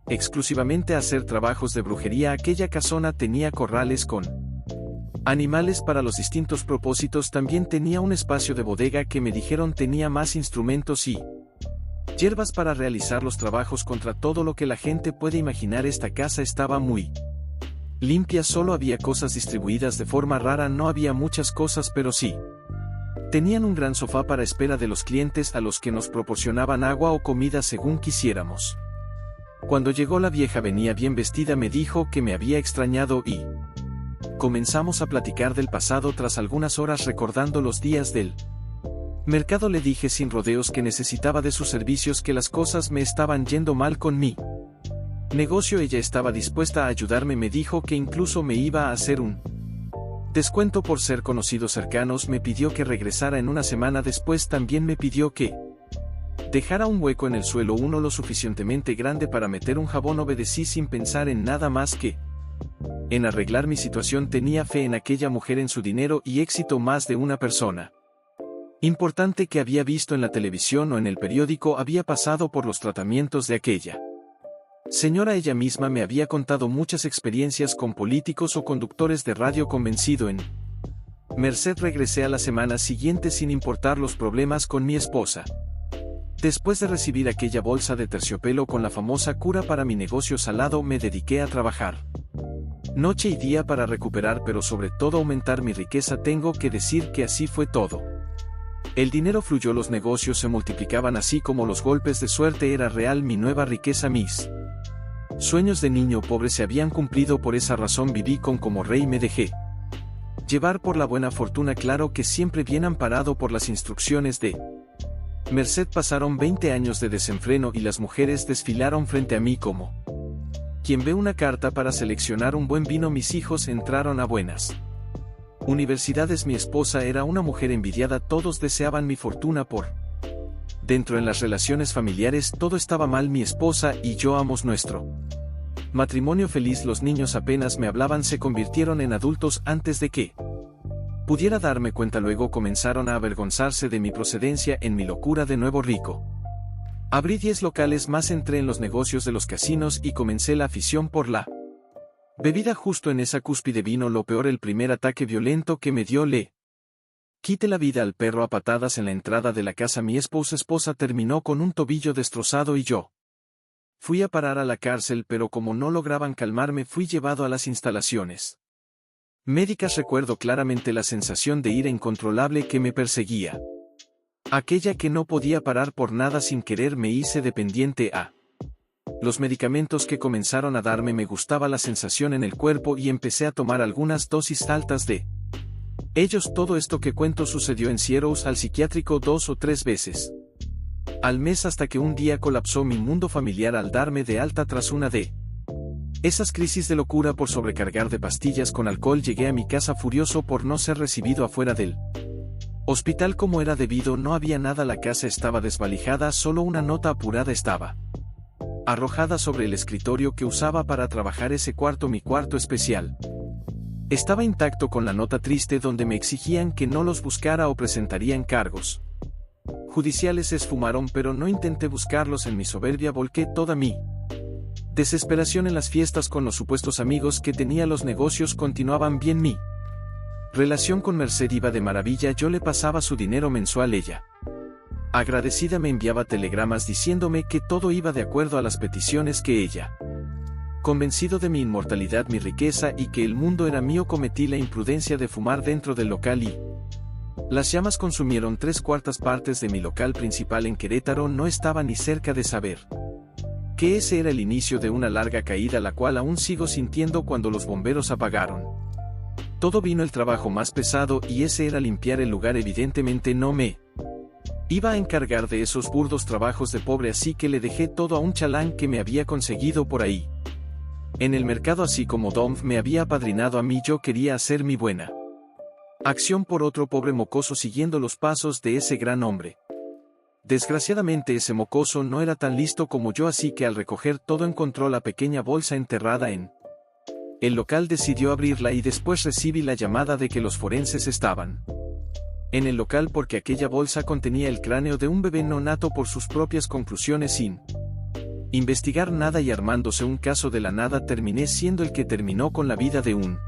[SPEAKER 1] exclusivamente a hacer trabajos de brujería. Aquella casona tenía corrales con animales para los distintos propósitos. También tenía un espacio de bodega que me dijeron tenía más instrumentos y hierbas para realizar los trabajos. Contra todo lo que la gente puede imaginar, esta casa estaba muy limpia. Solo había cosas distribuidas de forma rara. No había muchas cosas, pero sí tenían un gran sofá para espera de los clientes, a los que nos proporcionaban agua o comida según quisiéramos. Cuando llegó la vieja, venía bien vestida. Me dijo que me había extrañado y comenzamos a platicar del pasado. Tras algunas horas recordando los días del mercado, le dije sin rodeos que necesitaba de sus servicios, que las cosas me estaban yendo mal con mi negocio. Ella estaba dispuesta a ayudarme. Me dijo que incluso me iba a hacer un descuento por ser conocidos cercanos. Me pidió que regresara en una semana después. También me pidió que dejara un hueco en el suelo, uno lo suficientemente grande para meter un jabón. Obedecí sin pensar en nada más que en arreglar mi situación. Tenía fe en aquella mujer, en su dinero y éxito. Más de una persona importante que había visto en la televisión o en el periódico había pasado por los tratamientos de aquella señora. Ella misma me había contado muchas experiencias con políticos o conductores de radio. Convencido en Merced, regresé a la semana siguiente sin importar los problemas con mi esposa. Después de recibir aquella bolsa de terciopelo con la famosa cura para mi negocio salado, me dediqué a trabajar noche y día para recuperar, pero sobre todo aumentar mi riqueza. Tengo que decir que así fue todo. El dinero fluyó, los negocios se multiplicaban, así como los golpes de suerte. Era real mi nueva riqueza. Mis sueños de niño pobre se habían cumplido. Por esa razón viví como rey. Me dejé llevar por la buena fortuna, claro que siempre bien amparado por las instrucciones de Merced pasaron 20 años de desenfreno y las mujeres desfilaron frente a mí como quien ve una carta para seleccionar un buen vino. Mis hijos entraron a buenas universidades. Mi esposa era una mujer envidiada, todos deseaban mi fortuna por dentro. En las relaciones familiares todo estaba mal, mi esposa y yo amamos nuestro matrimonio feliz. Los niños apenas me hablaban, se convirtieron en adultos antes de que pudiera darme cuenta. Luego comenzaron a avergonzarse de mi procedencia. En mi locura de nuevo rico, abrí 10 locales más, entré en los negocios de los casinos y comencé la afición por la bebida. Justo en esa cúspide vino lo peor, el primer ataque violento que me dio. Le quité la vida al perro a patadas en la entrada de la casa. Mi esposa terminó con un tobillo destrozado y yo fui a parar a la cárcel, pero como no lograban calmarme fui llevado a las instalaciones médicas. Recuerdo claramente la sensación de ira incontrolable que me perseguía, aquella que no podía parar por nada. Sin querer me hice dependiente a los medicamentos que comenzaron a darme. Me gustaba la sensación en el cuerpo y empecé a tomar algunas dosis altas de ellos. Todo esto que cuento sucedió en Sierras, al psiquiátrico 2 o 3 veces al mes, hasta que un día colapsó mi mundo familiar al darme de alta tras una de esas crisis de locura por sobrecargar de pastillas con alcohol. Llegué a mi casa furioso por no ser recibido afuera del hospital como era debido. No había nada, la casa estaba desvalijada, solo una nota apurada estaba arrojada sobre el escritorio que usaba para trabajar. Ese cuarto, mi cuarto especial, estaba intacto, con la nota triste donde me exigían que no los buscara o presentarían cargos judiciales. Se esfumaron, pero no intenté buscarlos. En mi soberbia volqué toda mi desesperación en las fiestas con los supuestos amigos que tenía. Los negocios continuaban bien, mi relación con Merced iba de maravilla. Yo le pasaba su dinero mensual, ella, agradecida, me enviaba telegramas diciéndome que todo iba de acuerdo a las peticiones que ella, convencido de mi inmortalidad, mi riqueza y que el mundo era mío, cometí la imprudencia de fumar dentro del local y las llamas consumieron 3/4 partes de mi local principal en Querétaro. No estaba ni cerca de saber que ese era el inicio de una larga caída, la cual aún sigo sintiendo. Cuando los bomberos apagaron todo vino el trabajo más pesado, y ese era limpiar el lugar. Evidentemente no me iba a encargar de esos burdos trabajos de pobre, así que le dejé todo a un chalán que me había conseguido por ahí en el mercado. Así como Dom me había apadrinado a mí, yo quería hacer mi buena acción por otro pobre mocoso, siguiendo los pasos de ese gran hombre. Desgraciadamente ese mocoso no era tan listo como yo, así que al recoger todo encontró la pequeña bolsa enterrada en el local. Decidió abrirla y después recibí la llamada de que los forenses estaban en el local porque aquella bolsa contenía el cráneo de un bebé no nato. Por sus propias conclusiones, sin investigar nada y armándose un caso de la nada, terminé siendo el que terminó con la vida de un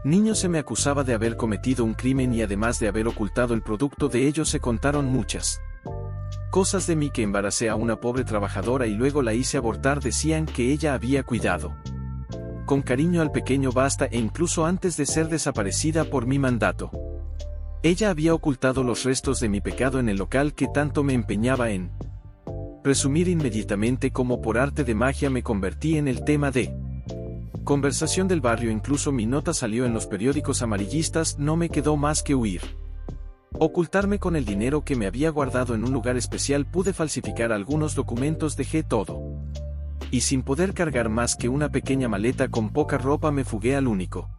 [SPEAKER 1] niño. Se me acusaba de haber cometido un crimen y además de haber ocultado el producto de ello. Se contaron muchas cosas de mí, que embaracé a una pobre trabajadora y luego la hice abortar. Decían que ella había cuidado con cariño al pequeño Basta, e incluso antes de ser desaparecida por mi mandato, ella había ocultado los restos de mi pecado en el local que tanto me empeñaba en presumir. Inmediatamente, como por arte de magia, me convertí en el tema de conversación del barrio. Incluso mi nota salió en los periódicos amarillistas. No me quedó más que huir, ocultarme con el dinero que me había guardado en un lugar especial. Pude falsificar algunos documentos, dejé todo y sin poder cargar más que una pequeña maleta con poca ropa me fugué al único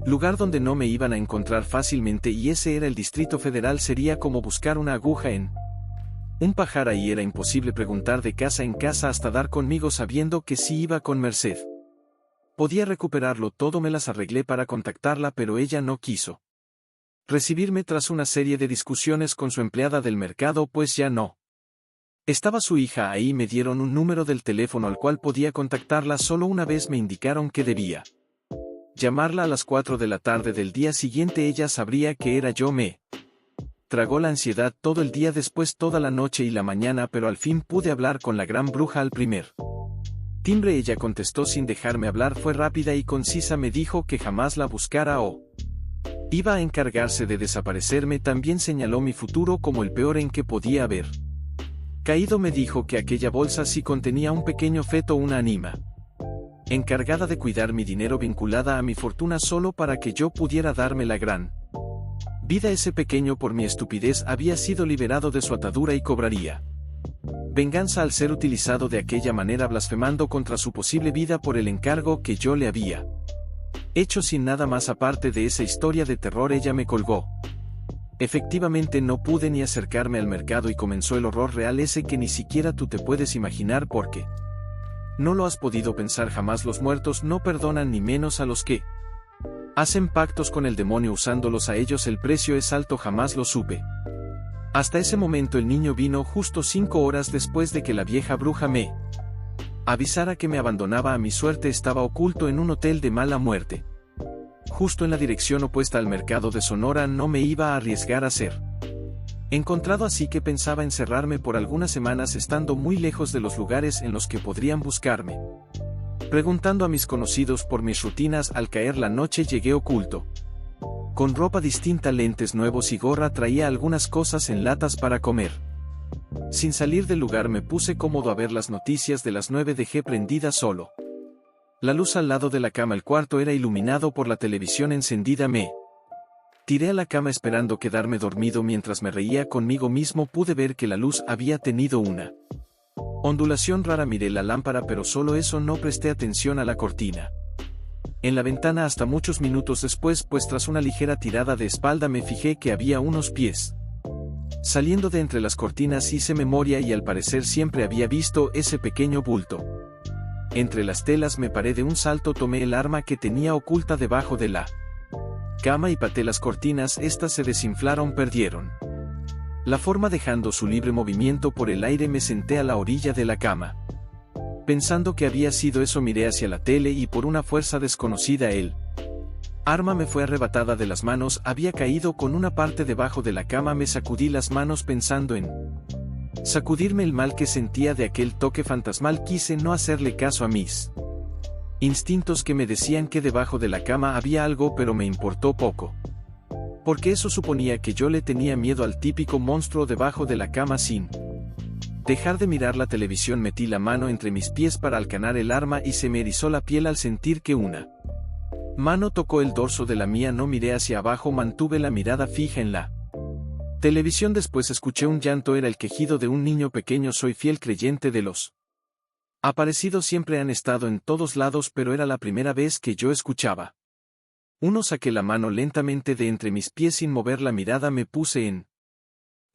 [SPEAKER 1] lugar donde no me iban a encontrar fácilmente, y ese era el Distrito Federal. Sería como buscar una aguja en un pajar. Ahí era imposible preguntar de casa en casa hasta dar conmigo, sabiendo que si iba con Merced podía recuperarlo todo. Me las arreglé para contactarla, pero ella no quiso recibirme. Tras una serie de discusiones con su empleada del mercado, pues ya no estaba su hija ahí, me dieron un número del teléfono al cual podía contactarla. Solo una vez me indicaron que debía llamarla a las 4 de la tarde del día siguiente. Ella sabría que era yo. Me tragó la ansiedad todo el día, después toda la noche y la mañana, pero al fin pude hablar con la gran bruja. Al primer timbre ella contestó sin dejarme hablar. Fue rápida y concisa. Me dijo que jamás la buscara o iba a encargarse de desaparecerme. También señaló mi futuro como el peor en que podía haber caído. Me dijo que aquella bolsa sí contenía un pequeño feto, una anima encargada de cuidar mi dinero, vinculada a mi fortuna solo para que yo pudiera darme la gran Vida ese pequeño por mi estupidez había sido liberado de su atadura y cobraría venganza al ser utilizado de aquella manera blasfemando contra su posible vida por el encargo que yo le había hecho sin nada más aparte de esa historia de terror. Ella me colgó. Efectivamente no pude ni acercarme al mercado y comenzó el horror real ese que ni siquiera tú te puedes imaginar porque no lo has podido pensar jamás. Los muertos no perdonan ni menos a los que hacen pactos con el demonio usándolos a ellos. El precio es alto, jamás lo supe. Hasta ese momento el niño vino justo 5 horas después de que la vieja bruja me avisara que me abandonaba a mi suerte. Estaba oculto en un hotel de mala muerte, justo en la dirección opuesta al mercado de Sonora. No me iba a arriesgar a ser encontrado, así que pensaba encerrarme por algunas semanas estando muy lejos de los lugares en los que podrían buscarme. Preguntando a mis conocidos por mis rutinas. Al caer la noche llegué oculto, con ropa distinta, lentes nuevos y gorra. Traía algunas cosas en latas para comer. Sin salir del lugar me puse cómodo a ver las noticias de las 9. Dejé prendida solo la luz al lado de la cama. El cuarto era iluminado por la televisión encendida. Me tiré a la cama esperando quedarme dormido. Mientras me reía conmigo mismo pude ver que la luz había tenido una ondulación rara. Miré la lámpara, pero solo eso, no presté atención a la cortina en la ventana hasta muchos minutos después, pues tras una ligera tirada de espalda me fijé que había unos pies saliendo de entre las cortinas. Hice memoria y al parecer siempre había visto ese pequeño bulto entre las telas. Me paré de un salto, tomé el arma que tenía oculta debajo de la cama y pateé las cortinas. Estas se desinflaron, perdieron la forma dejando su libre movimiento por el aire. Me senté a la orilla de la cama. Pensando que había sido eso, miré hacia la tele y por una fuerza desconocida el arma me fue arrebatada de las manos. Había caído con una parte debajo de la cama. Me sacudí las manos pensando en sacudirme el mal que sentía de aquel toque fantasmal. Quise no hacerle caso a mis instintos que me decían que debajo de la cama había algo, pero me importó poco, porque eso suponía que yo le tenía miedo al típico monstruo debajo de la cama. Sin dejar de mirar la televisión metí la mano entre mis pies para alcanar el arma y se me erizó la piel al sentir que una mano tocó el dorso de la mía. No miré hacia abajo, mantuve la mirada fija en la televisión. Después escuché un llanto, era el quejido de un niño pequeño. Soy fiel creyente de los aparecidos, siempre han estado en todos lados, pero era la primera vez que yo escuchaba uno. Saqué la mano lentamente de entre mis pies sin mover la mirada. Me puse en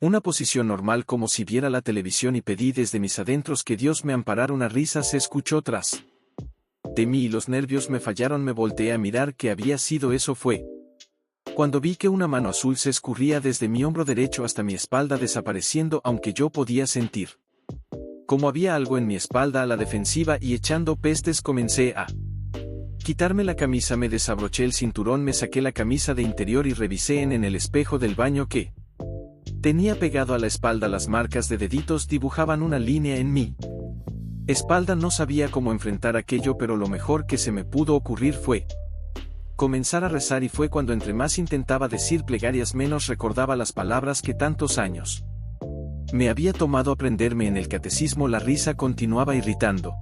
[SPEAKER 1] una posición normal como si viera la televisión y pedí desde mis adentros que Dios me amparara. Una risa se escuchó tras de mí y los nervios me fallaron. Me volteé a mirar qué había sido eso. Fue cuando vi que una mano azul se escurría desde mi hombro derecho hasta mi espalda, desapareciendo, aunque yo podía sentir como había algo en mi espalda a la defensiva, y echando pestes comencé a quitarme la camisa. Me desabroché el cinturón, me saqué la camisa de interior y revisé en el espejo del baño que tenía pegado a la espalda. Las marcas de deditos dibujaban una línea en mi espalda. No sabía cómo enfrentar aquello, pero lo mejor que se me pudo ocurrir fue comenzar a rezar, y fue cuando entre más intentaba decir plegarias menos recordaba las palabras que tantos años me había tomado aprenderme en el catecismo. La risa continuaba irritando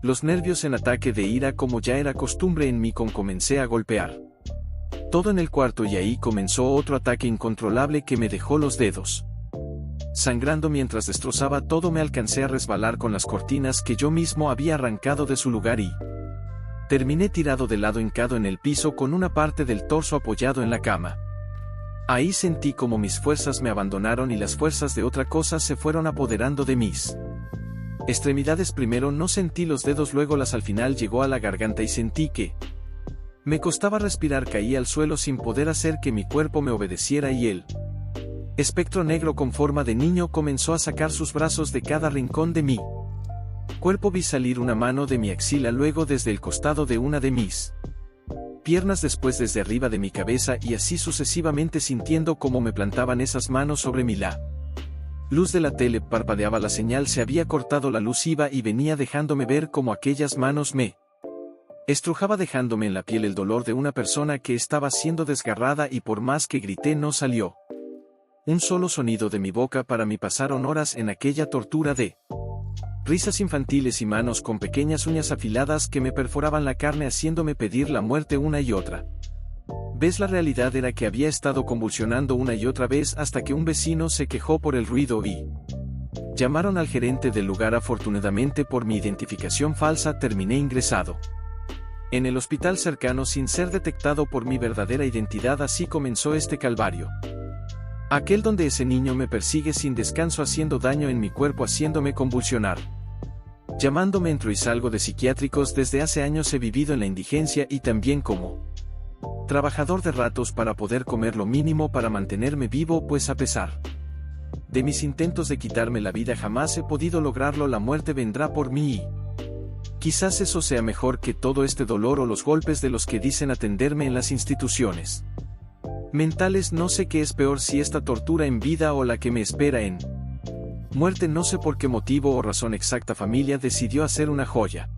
[SPEAKER 1] los nervios en ataque de ira, como ya era costumbre en mí. Comencé a golpear todo en el cuarto y ahí comenzó otro ataque incontrolable que me dejó los dedos sangrando mientras destrozaba todo. Me alcancé a resbalar con las cortinas que yo mismo había arrancado de su lugar y terminé tirado de lado hincado en el piso con una parte del torso apoyado en la cama. Ahí sentí como mis fuerzas me abandonaron y las fuerzas de otra cosa se fueron apoderando de mis extremidades. Primero no sentí los dedos, luego las. Al final llegó a la garganta y sentí que me costaba respirar. Caí al suelo sin poder hacer que mi cuerpo me obedeciera y el espectro negro con forma de niño comenzó a sacar sus brazos de cada rincón de mi cuerpo. Vi salir una mano de mi axila, luego desde el costado de una de mis piernas, después desde arriba de mi cabeza y así sucesivamente, sintiendo cómo me plantaban esas manos sobre mí. La luz de la tele parpadeaba, la señal se había cortado, la luz iba y venía dejándome ver cómo aquellas manos me estrujaba, dejándome en la piel el dolor de una persona que estaba siendo desgarrada, y por más que grité no salió un solo sonido de mi boca. Para mí pasaron horas en aquella tortura de risas infantiles y manos con pequeñas uñas afiladas que me perforaban la carne haciéndome pedir la muerte una y otra ¿Ves? La realidad era que había estado convulsionando una y otra vez hasta que un vecino se quejó por el ruido y llamaron al gerente del lugar. Afortunadamente por mi identificación falsa terminé ingresado en el hospital cercano sin ser detectado por mi verdadera identidad. Así comenzó este calvario. Aquel donde ese niño me persigue sin descanso haciendo daño en mi cuerpo, haciéndome convulsionar, llamándome entro y salgo de psiquiátricos. Desde hace años he vivido en la indigencia y también como trabajador de ratos para poder comer lo mínimo para mantenerme vivo, pues a pesar de mis intentos de quitarme la vida jamás he podido lograrlo. La muerte vendrá por mí y quizás eso sea mejor que todo este dolor o los golpes de los que dicen atenderme en las instituciones mentales. No sé qué es peor, si esta tortura en vida o la que me espera en muerte. No sé por qué motivo o razón exacta familia decidió hacer una joya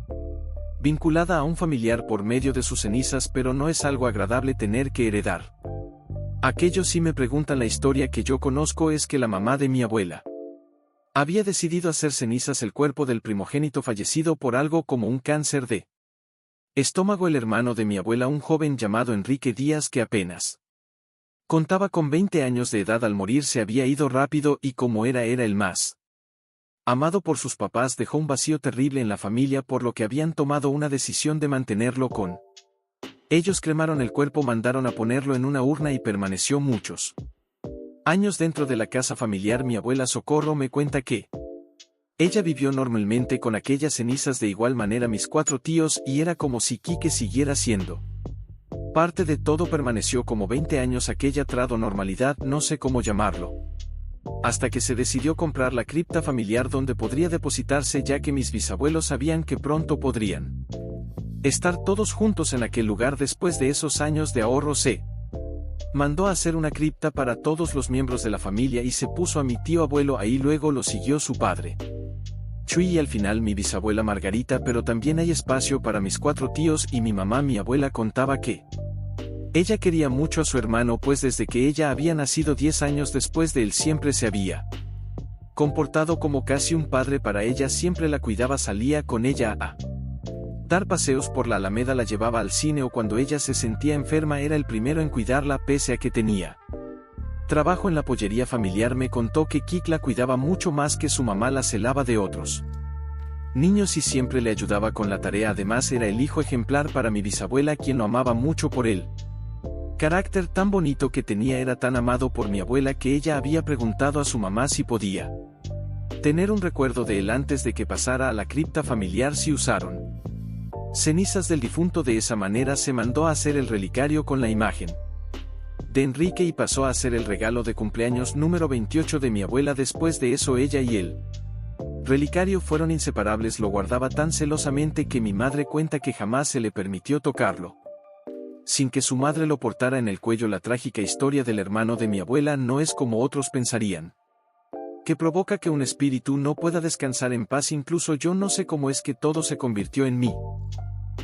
[SPEAKER 1] vinculada a un familiar por medio de sus cenizas, pero no es algo agradable tener que heredar. Aquellos sí me preguntan. La historia que yo conozco es que la mamá de mi abuela había decidido hacer cenizas el cuerpo del primogénito fallecido por algo como un cáncer de estómago. El hermano de mi abuela, un joven llamado Enrique Díaz que apenas contaba con 20 años de edad al morir, se había ido rápido y como era el más amado por sus papás, dejó un vacío terrible en la familia, por lo que habían tomado una decisión de mantenerlo con ellos. Cremaron el cuerpo, mandaron a ponerlo en una urna y permaneció muchos años dentro de la casa familiar. Mi abuela Socorro me cuenta que ella vivió normalmente con aquellas cenizas, de igual manera mis 4 tíos, y era como si Quique siguiera siendo parte de todo. Permaneció como 20 años aquella normalidad, no sé cómo llamarlo, hasta que se decidió comprar la cripta familiar donde podría depositarse, ya que mis bisabuelos sabían que pronto podrían estar todos juntos en aquel lugar. Después de esos años de ahorro se mandó a hacer una cripta para todos los miembros de la familia y se puso a mi tío abuelo ahí. Luego lo siguió su padre Chuy y al final mi bisabuela Margarita, pero también hay espacio para mis 4 tíos y mi mamá. Mi abuela contaba que ella quería mucho a su hermano, pues desde que ella había nacido 10 años después de él siempre se había comportado como casi un padre para ella. Siempre la cuidaba, salía con ella a dar paseos por la Alameda, la llevaba al cine o cuando ella se sentía enferma era el primero en cuidarla. Pese a que tenía trabajo en la pollería familiar, me contó que Kik la cuidaba mucho más que su mamá, la celaba de otros niños y siempre le ayudaba con la tarea. Además era el hijo ejemplar para mi bisabuela, quien lo amaba mucho por él. Carácter tan bonito que tenía, era tan amado por mi abuela que ella había preguntado a su mamá si podía tener un recuerdo de él antes de que pasara a la cripta familiar. Si usaron cenizas del difunto de esa manera, se mandó a hacer el relicario con la imagen de Enrique y pasó a ser el regalo de cumpleaños número 28 de mi abuela. Después de eso ella y el relicario fueron inseparables. Lo guardaba tan celosamente que mi madre cuenta que jamás se le permitió tocarlo sin que su madre lo portara en el cuello. La trágica historia del hermano de mi abuela no es como otros pensarían, que provoca que un espíritu no pueda descansar en paz. Incluso yo no sé cómo es que todo se convirtió en mí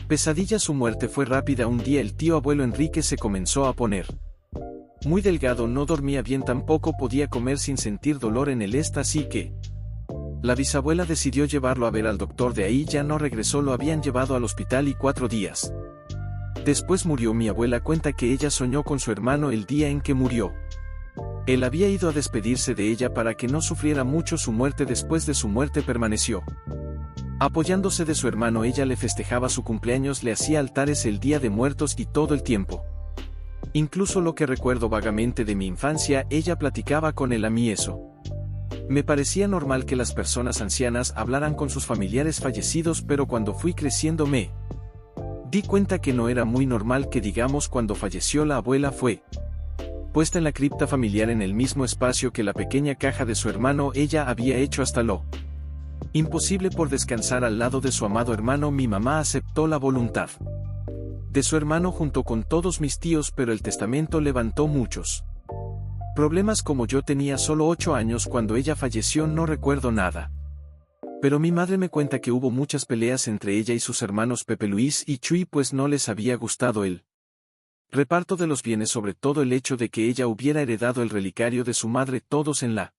[SPEAKER 1] pesadilla. Su muerte fue rápida. Un día el tío abuelo Enrique se comenzó a poner muy delgado, no dormía bien, tampoco podía comer sin sentir dolor en el así que la bisabuela decidió llevarlo a ver al doctor. De ahí ya no regresó, lo habían llevado al hospital y 4 días después murió. Mi abuela cuenta que ella soñó con su hermano el día en que murió. Él había ido a despedirse de ella para que no sufriera mucho su muerte. Después de su muerte permaneció apoyándose de su hermano. Ella le festejaba su cumpleaños, le hacía altares el Día de Muertos y todo el tiempo. Incluso lo que recuerdo vagamente de mi infancia, ella platicaba con él. A mí eso me parecía normal, que las personas ancianas hablaran con sus familiares fallecidos, pero cuando fui creciendo me di cuenta que no era muy normal, que digamos cuando falleció la abuela fue puesta en la cripta familiar en el mismo espacio que la pequeña caja de su hermano. Ella había hecho hasta lo imposible por descansar al lado de su amado hermano. Mi mamá aceptó la voluntad de su hermano junto con todos mis tíos, pero el testamento levantó muchos problemas. Como yo tenía solo 8 años cuando ella falleció, no recuerdo nada. Pero mi madre me cuenta que hubo muchas peleas entre ella y sus hermanos Pepe Luis y Chuy, pues no les había gustado el reparto de los bienes, sobre todo el hecho de que ella hubiera heredado el relicario de su madre. Todos en la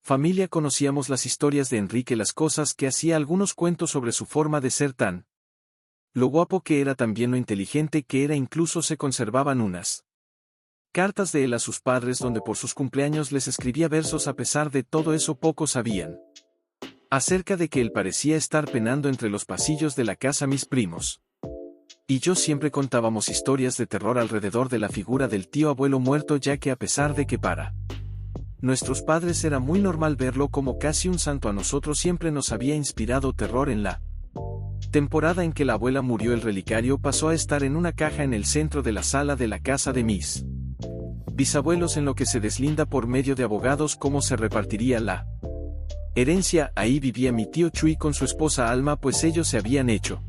[SPEAKER 1] familia conocíamos las historias de Enrique, las cosas que hacía, algunos cuentos sobre su forma de ser tan Lo guapo que era, también lo inteligente que era, incluso se conservaban unas cartas de él a sus padres donde por sus cumpleaños les escribía versos. A pesar de todo eso, pocos sabían acerca de que él parecía estar penando entre los pasillos de la casa. Mis primos y yo siempre contábamos historias de terror alrededor de la figura del tío abuelo muerto, ya que a pesar de que para nuestros padres era muy normal verlo como casi un santo, a nosotros siempre nos había inspirado terror. En la temporada en que la abuela murió, el relicario pasó a estar en una caja en el centro de la sala de la casa de mis bisabuelos, en lo que se deslinda por medio de abogados cómo se repartiría la herencia. Ahí vivía mi tío Chuy con su esposa Alma, pues ellos se habían hecho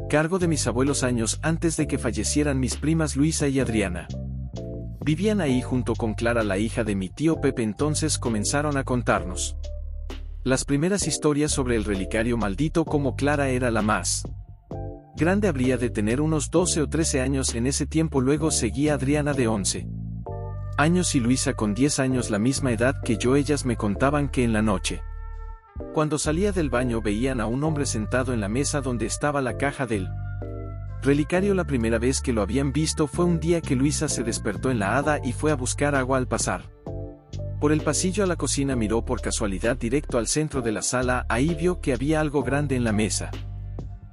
[SPEAKER 1] cargo de mis abuelos años antes de que fallecieran mis primas Luisa y Adriana. Vivían ahí junto con Clara, la hija de mi tío Pepe. Entonces comenzaron a contarnos las primeras historias sobre el relicario maldito. Como Clara era la más grande, habría de tener unos 12 o 13 años en ese tiempo. Luego seguía Adriana de 11 años y Luisa con 10 años, la misma edad que yo. Ellas me contaban que en la noche, cuando salía del baño, veían a un hombre sentado en la mesa donde estaba la caja del relicario. La primera vez que lo habían visto fue un día que Luisa se despertó en la hada y fue a buscar agua. Al pasar por el pasillo a la cocina, miró por casualidad directo al centro de la sala. Ahí vio que había algo grande en la mesa,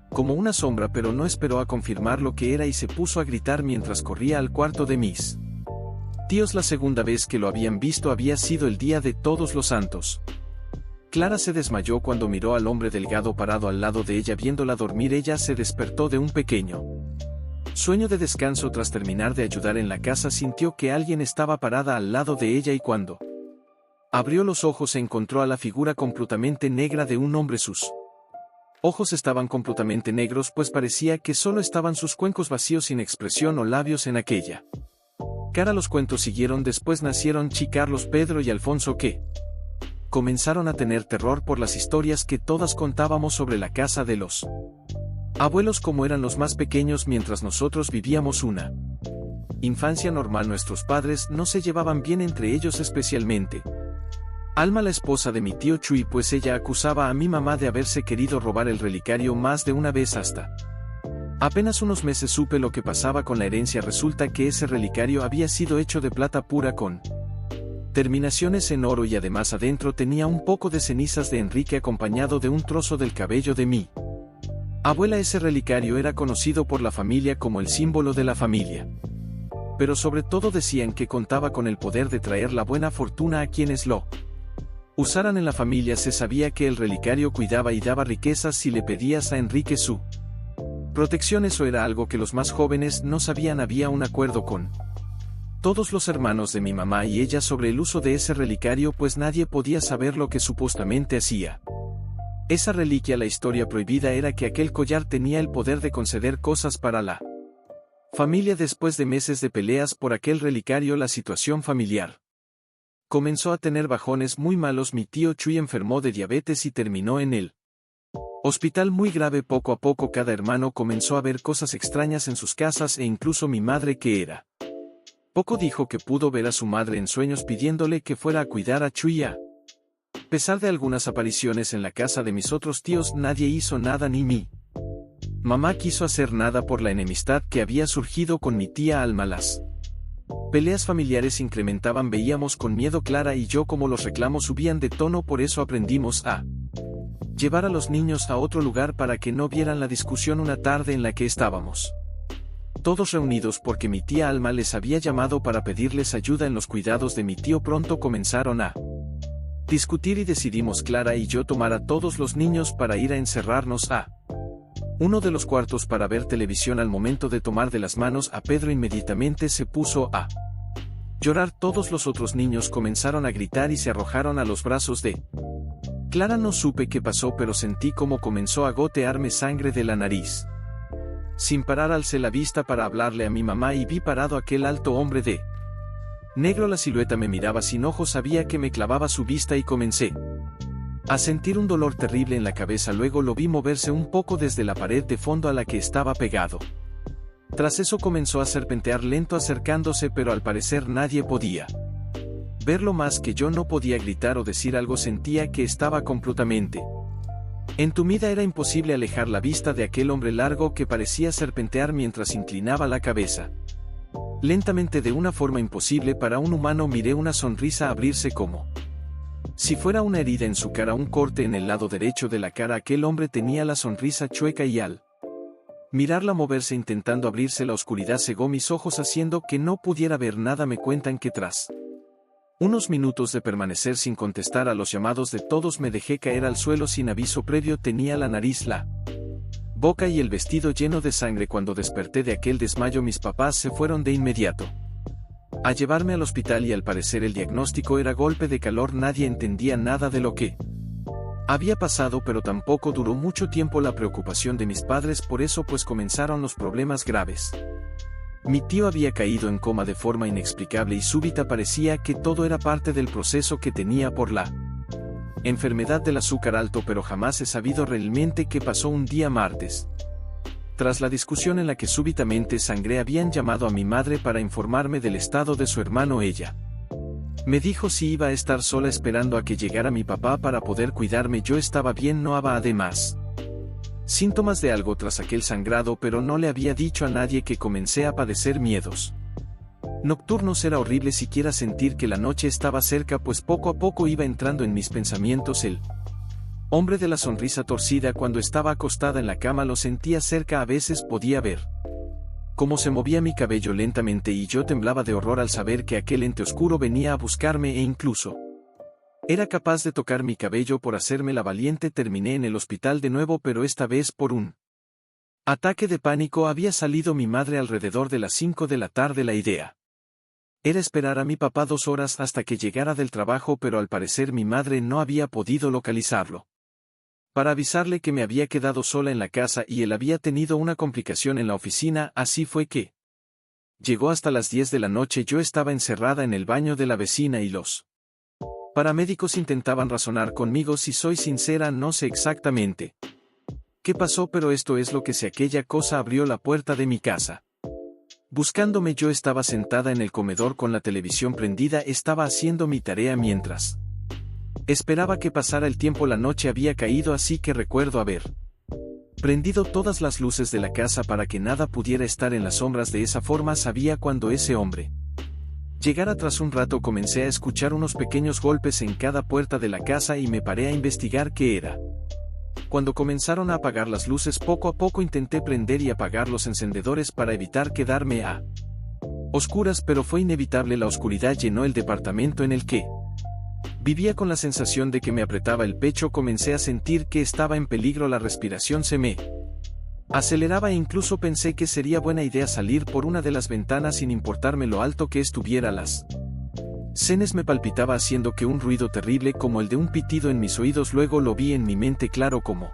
[SPEAKER 1] como una sombra, pero no esperó a confirmar lo que era y se puso a gritar mientras corría al cuarto de mis tíos. La segunda vez que lo habían visto había sido el día de Todos los Santos. Clara se desmayó cuando miró al hombre delgado parado al lado de ella. Viéndola dormir, ella se despertó de un pequeño sueño de descanso. Tras terminar de ayudar en la casa, sintió que alguien estaba parada al lado de ella y cuando abrió los ojos encontró a la figura completamente negra de un hombre. Sus ojos estaban completamente negros, pues parecía que solo estaban sus cuencos vacíos, sin expresión o labios en aquella cara. Los cuentos siguieron. Después nacieron Chi, Carlos, Pedro y Alfonso, que comenzaron a tener terror por las historias que todas contábamos sobre la casa de los abuelos. Como eran los más pequeños, mientras nosotros vivíamos una infancia normal, nuestros padres no se llevaban bien entre ellos, especialmente Alma, la esposa de mi tío Chuy, pues ella acusaba a mi mamá de haberse querido robar el relicario más de una vez. Hasta apenas unos meses supe lo que pasaba con la herencia. Resulta que ese relicario había sido hecho de plata pura con terminaciones en oro, y además adentro tenía un poco de cenizas de Enrique acompañado de un trozo del cabello de mi abuela. Ese relicario era conocido por la familia como el símbolo de la familia, pero sobre todo decían que contaba con el poder de traer la buena fortuna a quienes lo usaran en la familia. Se sabía que el relicario cuidaba y daba riquezas si le pedías a Enrique su protección. Eso era algo que los más jóvenes no sabían. Había un acuerdo con todos los hermanos de mi mamá y ella sobre el uso de ese relicario, pues nadie podía saber lo que supuestamente hacía esa reliquia. La historia prohibida era que aquel collar tenía el poder de conceder cosas para la familia. Después de meses de peleas por aquel relicario, la situación familiar comenzó a tener bajones muy malos. Mi tío Chuy enfermó de diabetes y terminó en el hospital muy grave. Poco a poco cada hermano comenzó a ver cosas extrañas en sus casas, e incluso mi madre, que era poco, dijo que pudo ver a su madre en sueños pidiéndole que fuera a cuidar a Chuy. A pesar de algunas apariciones en la casa de mis otros tíos, nadie hizo nada, ni mi mamá quiso hacer nada por la enemistad que había surgido con mi tía Alma. Las peleas familiares incrementaban. Veíamos con miedo Clara y yo cómo los reclamos subían de tono. Por eso aprendimos a llevar a los niños a otro lugar para que no vieran la discusión. Una tarde en la que estábamos todos reunidos porque mi tía Alma les había llamado para pedirles ayuda en los cuidados de mi tío, pronto comenzaron a discutir y decidimos Clara y yo tomar a todos los niños para ir a encerrarnos a uno de los cuartos para ver televisión. Al momento de tomar de las manos a Pedro, inmediatamente se puso a llorar. Todos los otros niños comenzaron a gritar y se arrojaron a los brazos de Clara. No supe qué pasó, pero sentí como comenzó a gotearme sangre de la nariz. Sin parar alcé la vista para hablarle a mi mamá y vi parado aquel alto hombre de negro. La silueta me miraba sin ojos, sabía que me clavaba su vista y comencé a sentir un dolor terrible en la cabeza. Luego lo vi moverse un poco desde la pared de fondo a la que estaba pegado. Tras eso comenzó a serpentear lento acercándose, pero al parecer nadie podía verlo más que yo. No podía gritar o decir algo, sentía que estaba completamente Entumida era imposible alejar la vista de aquel hombre largo que parecía serpentear mientras inclinaba la cabeza. Lentamente, de una forma imposible para un humano, miré una sonrisa abrirse como si fuera una herida en su cara, un corte en el lado derecho de la cara. Aquel hombre tenía la sonrisa chueca y al mirarla moverse intentando abrirse, la oscuridad cegó mis ojos haciendo que no pudiera ver nada. Me cuentan que tras unos minutos de permanecer sin contestar a los llamados de todos, me dejé caer al suelo sin aviso previo. Tenía la nariz, la boca y el vestido lleno de sangre. Cuando desperté de aquel desmayo, mis papás se fueron de inmediato a llevarme al hospital y al parecer el diagnóstico era golpe de calor. Nadie entendía nada de lo que había pasado, pero tampoco duró mucho tiempo la preocupación de mis padres por eso, pues comenzaron los problemas graves. Mi tío había caído en coma de forma inexplicable y súbita. Parecía que todo era parte del proceso que tenía por la enfermedad del azúcar alto, pero jamás he sabido realmente qué pasó. Un día martes, tras la discusión en la que súbitamente sangré, habían llamado a mi madre para informarme del estado de su hermano. Ella me dijo si iba a estar sola esperando a que llegara mi papá para poder cuidarme. Yo estaba bien, no había además síntomas de algo tras aquel sangrado, pero no le había dicho a nadie que comencé a padecer miedos nocturnos. Era horrible siquiera sentir que la noche estaba cerca, pues poco a poco iba entrando en mis pensamientos el hombre de la sonrisa torcida. Cuando estaba acostada en la cama lo sentía cerca, a veces podía ver cómo se movía mi cabello lentamente y yo temblaba de horror al saber que aquel ente oscuro venía a buscarme e incluso era capaz de tocar mi cabello por hacerme la valiente. Terminé en el hospital de nuevo, pero esta vez por un ataque de pánico. Había salido mi madre alrededor de las 5 de la tarde. La idea era esperar a mi papá 2 horas hasta que llegara del trabajo, pero al parecer mi madre no había podido localizarlo para avisarle que me había quedado sola en la casa y él había tenido una complicación en la oficina. Así fue que llegó hasta las 10 de la noche. Yo estaba encerrada en el baño de la vecina y los paramédicos intentaban razonar conmigo. Si soy sincera, no sé exactamente qué pasó, pero esto es lo que sé. Aquella cosa abrió la puerta de mi casa buscándome. Yo estaba sentada en el comedor con la televisión prendida. Estaba haciendo mi tarea mientras esperaba que pasara el tiempo. La noche había caído, así que recuerdo haber prendido todas las luces de la casa para que nada pudiera estar en las sombras. De esa forma sabía cuando ese hombre llegara. Tras un rato comencé a escuchar unos pequeños golpes en cada puerta de la casa y me paré a investigar qué era. Cuando comenzaron a apagar las luces, poco a poco intenté prender y apagar los encendedores para evitar quedarme a oscuras, pero fue inevitable. La oscuridad llenó el departamento en el que vivía con la sensación de que me apretaba el pecho. Comencé a sentir que estaba en peligro. La respiración se me aceleraba e incluso pensé que sería buena idea salir por una de las ventanas sin importarme lo alto que estuviera. Las sienes me palpitaba haciendo que un ruido terrible como el de un pitido en mis oídos. Luego lo vi en mi mente claro como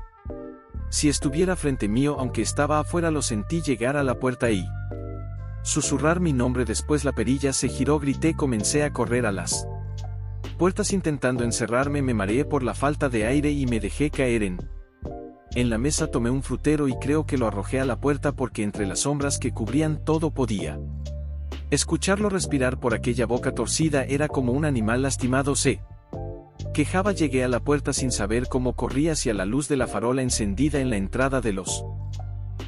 [SPEAKER 1] si estuviera frente mío, aunque estaba afuera. Lo sentí llegar a la puerta y susurrar mi nombre. Después la perilla se giró, grité, comencé a correr a las puertas intentando encerrarme. Me mareé por la falta de aire y me dejé caer en la mesa. Tomé un frutero y creo que lo arrojé a la puerta porque entre las sombras que cubrían todo podía escucharlo respirar por aquella boca torcida. Era como un animal lastimado. Se quejaba. Llegué a la puerta sin saber cómo. Corrí hacia la luz de la farola encendida en la entrada de los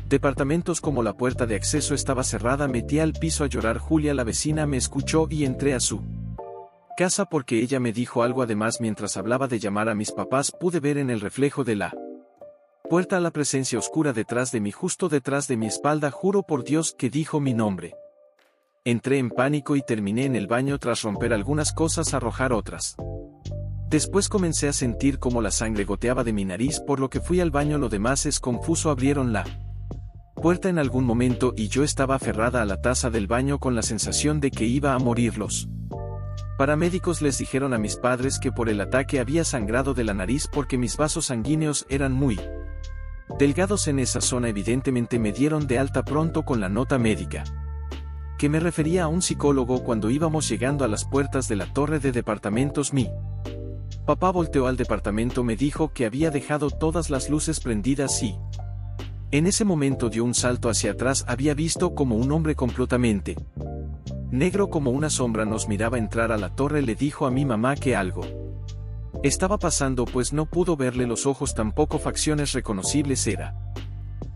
[SPEAKER 1] departamentos. Como la puerta de acceso estaba cerrada, metí al piso a llorar. Julia, la vecina, me escuchó y entré a su casa porque ella me dijo algo. Además, mientras hablaba de llamar a mis papás, pude ver en el reflejo de la puerta la presencia oscura detrás de mí, justo detrás de mi espalda. Juro por Dios que dijo mi nombre. Entré en pánico y terminé en el baño. Tras romper algunas cosas, arrojar otras. Después comencé a sentir como la sangre goteaba de mi nariz, por lo que fui al baño. Lo demás es confuso. Abrieron la puerta en algún momento y yo estaba aferrada a la taza del baño con la sensación de que iba a morir. Los paramédicos les dijeron a mis padres que por el ataque había sangrado de la nariz porque mis vasos sanguíneos eran muy delgados en esa zona. Evidentemente me dieron de alta pronto con la nota médica que me refería a un psicólogo. Cuando íbamos llegando a las puertas de la torre de departamentos, mi papá volteó al departamento. Me dijo que había dejado todas las luces prendidas y en ese momento dio un salto hacia atrás. Había visto como un hombre completamente negro como una sombra nos miraba entrar a la torre. Le dijo a mi mamá que algo Estaba pasando pues no pudo verle los ojos, tampoco facciones reconocibles, era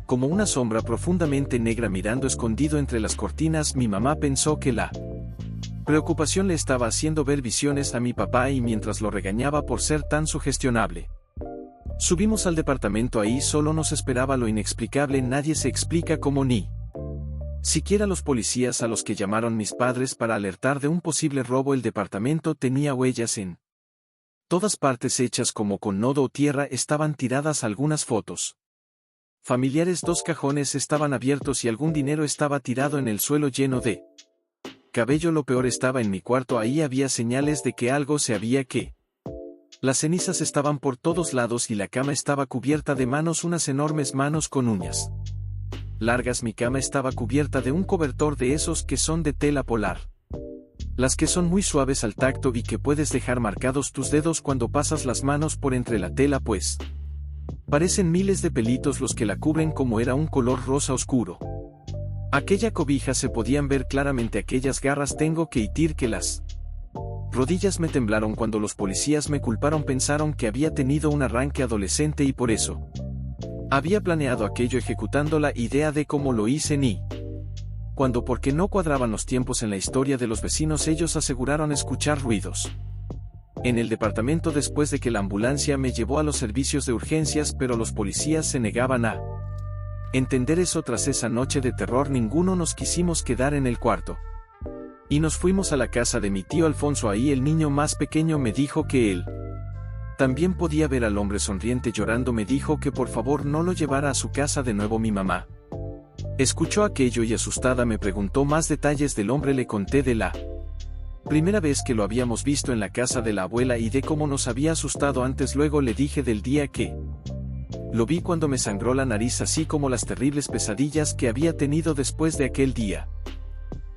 [SPEAKER 1] como una sombra profundamente negra mirando escondido entre las cortinas. Mi mamá pensó que la preocupación le estaba haciendo ver visiones a mi papá y mientras lo regañaba por ser tan sugestionable. Subimos al departamento, ahí solo nos esperaba lo inexplicable, nadie se explica cómo ni siquiera los policías a los que llamaron mis padres para alertar de un posible robo. El departamento tenía huellas en todas partes hechas como con lodo o tierra, estaban tiradas algunas fotos familiares, 2 cajones estaban abiertos y algún dinero estaba tirado en el suelo lleno de cabello. Lo peor estaba en mi cuarto, ahí había señales de que algo se había que. Las cenizas estaban por todos lados y la cama estaba cubierta de manos, unas enormes manos con uñas largas. Mi cama estaba cubierta de un cobertor de esos que son de tela polar. Las que son muy suaves al tacto y que puedes dejar marcados tus dedos cuando pasas las manos por entre la tela, pues parecen miles de pelitos los que la cubren, como era un color rosa oscuro. Aquella cobija se podían ver claramente aquellas garras. Tengo que admitir que las rodillas me temblaron cuando los policías me culparon, pensaron que había tenido un arranque adolescente y por eso había planeado aquello, ejecutando la idea de cómo lo hice ni cuando, porque no cuadraban los tiempos en la historia de los vecinos. Ellos aseguraron escuchar ruidos en el departamento después de que la ambulancia me llevó a los servicios de urgencias, pero los policías se negaban a entender eso. Tras esa noche de terror, ninguno nos quisimos quedar en el cuarto y nos fuimos a la casa de mi tío Alfonso. Ahí el niño más pequeño me dijo que él también podía ver al hombre sonriente llorando. Me dijo que por favor no lo llevara a su casa de nuevo. Mi mamá escuchó aquello y asustada me preguntó más detalles del hombre. Le conté de la primera vez que lo habíamos visto en la casa de la abuela y de cómo nos había asustado antes. Luego le dije del día que lo vi cuando me sangró la nariz, así como las terribles pesadillas que había tenido después de aquel día.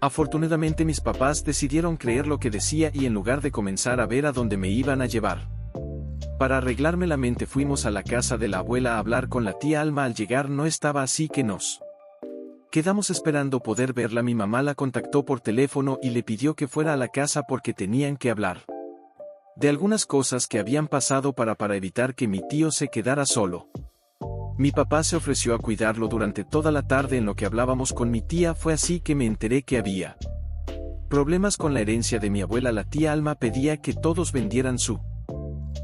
[SPEAKER 1] Afortunadamente mis papás decidieron creer lo que decía y en lugar de comenzar a ver a dónde me iban a llevar para arreglarme la mente, fuimos a la casa de la abuela a hablar con la tía Alma. Al llegar no estaba, así que nos quedamos esperando poder verla. Mi mamá la contactó por teléfono y le pidió que fuera a la casa porque tenían que hablar de algunas cosas que habían pasado para evitar que mi tío se quedara solo. Mi papá se ofreció a cuidarlo durante toda la tarde. En lo que hablábamos con mi tía fue así que me enteré que había problemas con la herencia de mi abuela. La tía Alma pedía que todos vendieran su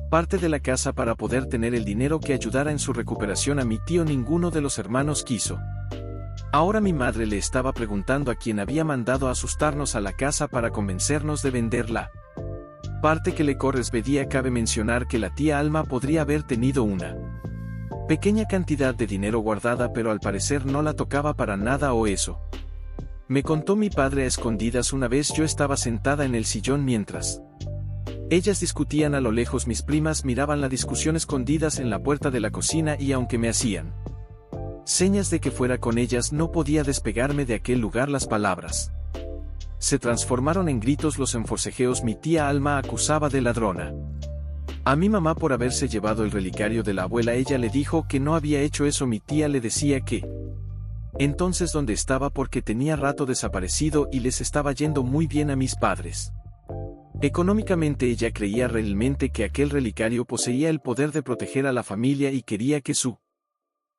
[SPEAKER 1] parte de la casa para poder tener el dinero que ayudara en su recuperación. A mi tío ninguno de los hermanos quiso. Ahora mi madre le estaba preguntando a quién había mandado a asustarnos a la casa para convencernos de venderla parte que le correspondía. Cabe mencionar que la tía Alma podría haber tenido una pequeña cantidad de dinero guardada, pero al parecer no la tocaba para nada, o eso me contó mi padre a escondidas. Una vez yo estaba sentada en el sillón mientras ellas discutían a lo lejos. Mis primas miraban la discusión escondidas en la puerta de la cocina y aunque me hacían señas de que fuera con ellas, no podía despegarme de aquel lugar. Las palabras se transformaron en gritos, los forcejeos. Mi tía Alma acusaba de ladrona a mi mamá por haberse llevado el relicario de la abuela. Ella le dijo que no había hecho eso. Mi tía le decía que entonces dónde estaba, porque tenía rato desaparecido y les estaba yendo muy bien a mis padres económicamente. Ella creía realmente que aquel relicario poseía el poder de proteger a la familia y quería que su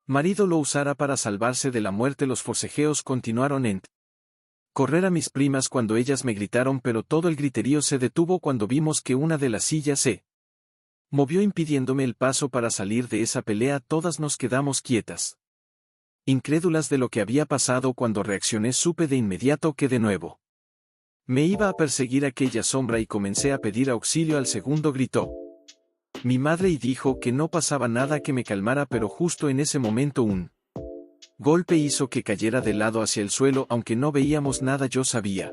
[SPEAKER 1] marido lo usara para salvarse de la muerte. Los forcejeos continuaron en correr a mis primas cuando ellas me gritaron, pero todo el griterío se detuvo cuando vimos que una de las sillas se movió impidiéndome el paso para salir de esa pelea. Todas nos quedamos quietas, incrédulas de lo que había pasado. Cuando reaccioné supe de inmediato que de nuevo me iba a perseguir aquella sombra y comencé a pedir auxilio. Al segundo gritó mi madre y dijo que no pasaba nada, que me calmara, pero justo en ese momento un golpe hizo que cayera de lado hacia el suelo. Aunque no veíamos nada, yo sabía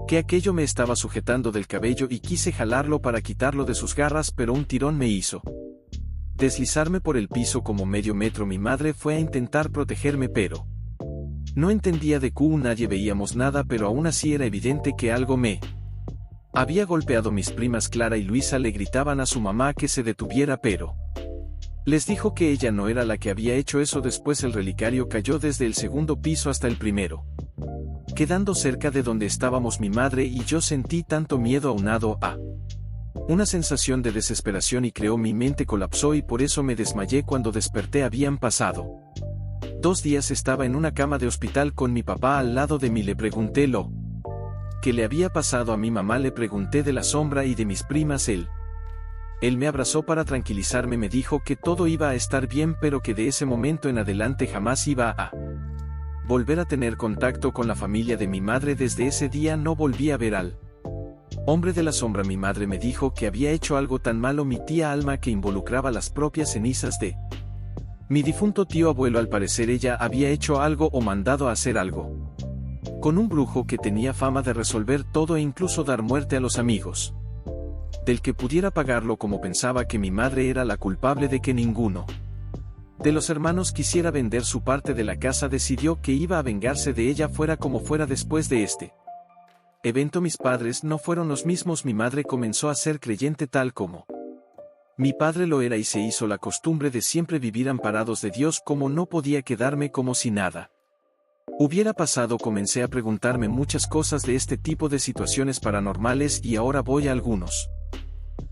[SPEAKER 1] que aquello me estaba sujetando del cabello y quise jalarlo para quitarlo de sus garras, pero un tirón me hizo deslizarme por el piso como medio metro. Mi madre fue a intentar protegerme, pero no entendía de qué. Nadie veíamos nada, pero aún así era evidente que algo me había golpeado. Mis primas Clara y Luisa le gritaban a su mamá que se detuviera, pero les dijo que ella no era la que había hecho eso. Después el relicario cayó desde el segundo piso hasta el primero, quedando cerca de donde estábamos mi madre y yo. Sentí tanto miedo aunado a Una sensación de desesperación y creó mi mente colapsó y por eso me desmayé cuando desperté. Habían pasado 2 días. Estaba en una cama de hospital con mi papá al lado de mí. Le pregunté lo que le había pasado a mi mamá. Le pregunté de la sombra y de mis primas. Él me abrazó para tranquilizarme. Me dijo que todo iba a estar bien, pero que de ese momento en adelante jamás iba a volver a tener contacto con la familia de mi madre. Desde ese día no volví a ver al hombre de la sombra. Mi madre me dijo que había hecho algo tan malo mi tía Alma que involucraba las propias cenizas de mi difunto tío abuelo. Al parecer ella había hecho algo o mandado a hacer algo con un brujo que tenía fama de resolver todo e incluso dar muerte a los amigos del que pudiera pagarlo. Como pensaba que mi madre era la culpable de que ninguno de los hermanos quisiera vender su parte de la casa, decidió que iba a vengarse de ella fuera como fuera. Después de este evento mis padres no fueron los mismos. Mi madre comenzó a ser creyente tal como mi padre lo era y se hizo la costumbre de siempre vivir amparados de Dios. Como no podía quedarme como si nada hubiera pasado, comencé a preguntarme muchas cosas de este tipo de situaciones paranormales y ahora voy a algunos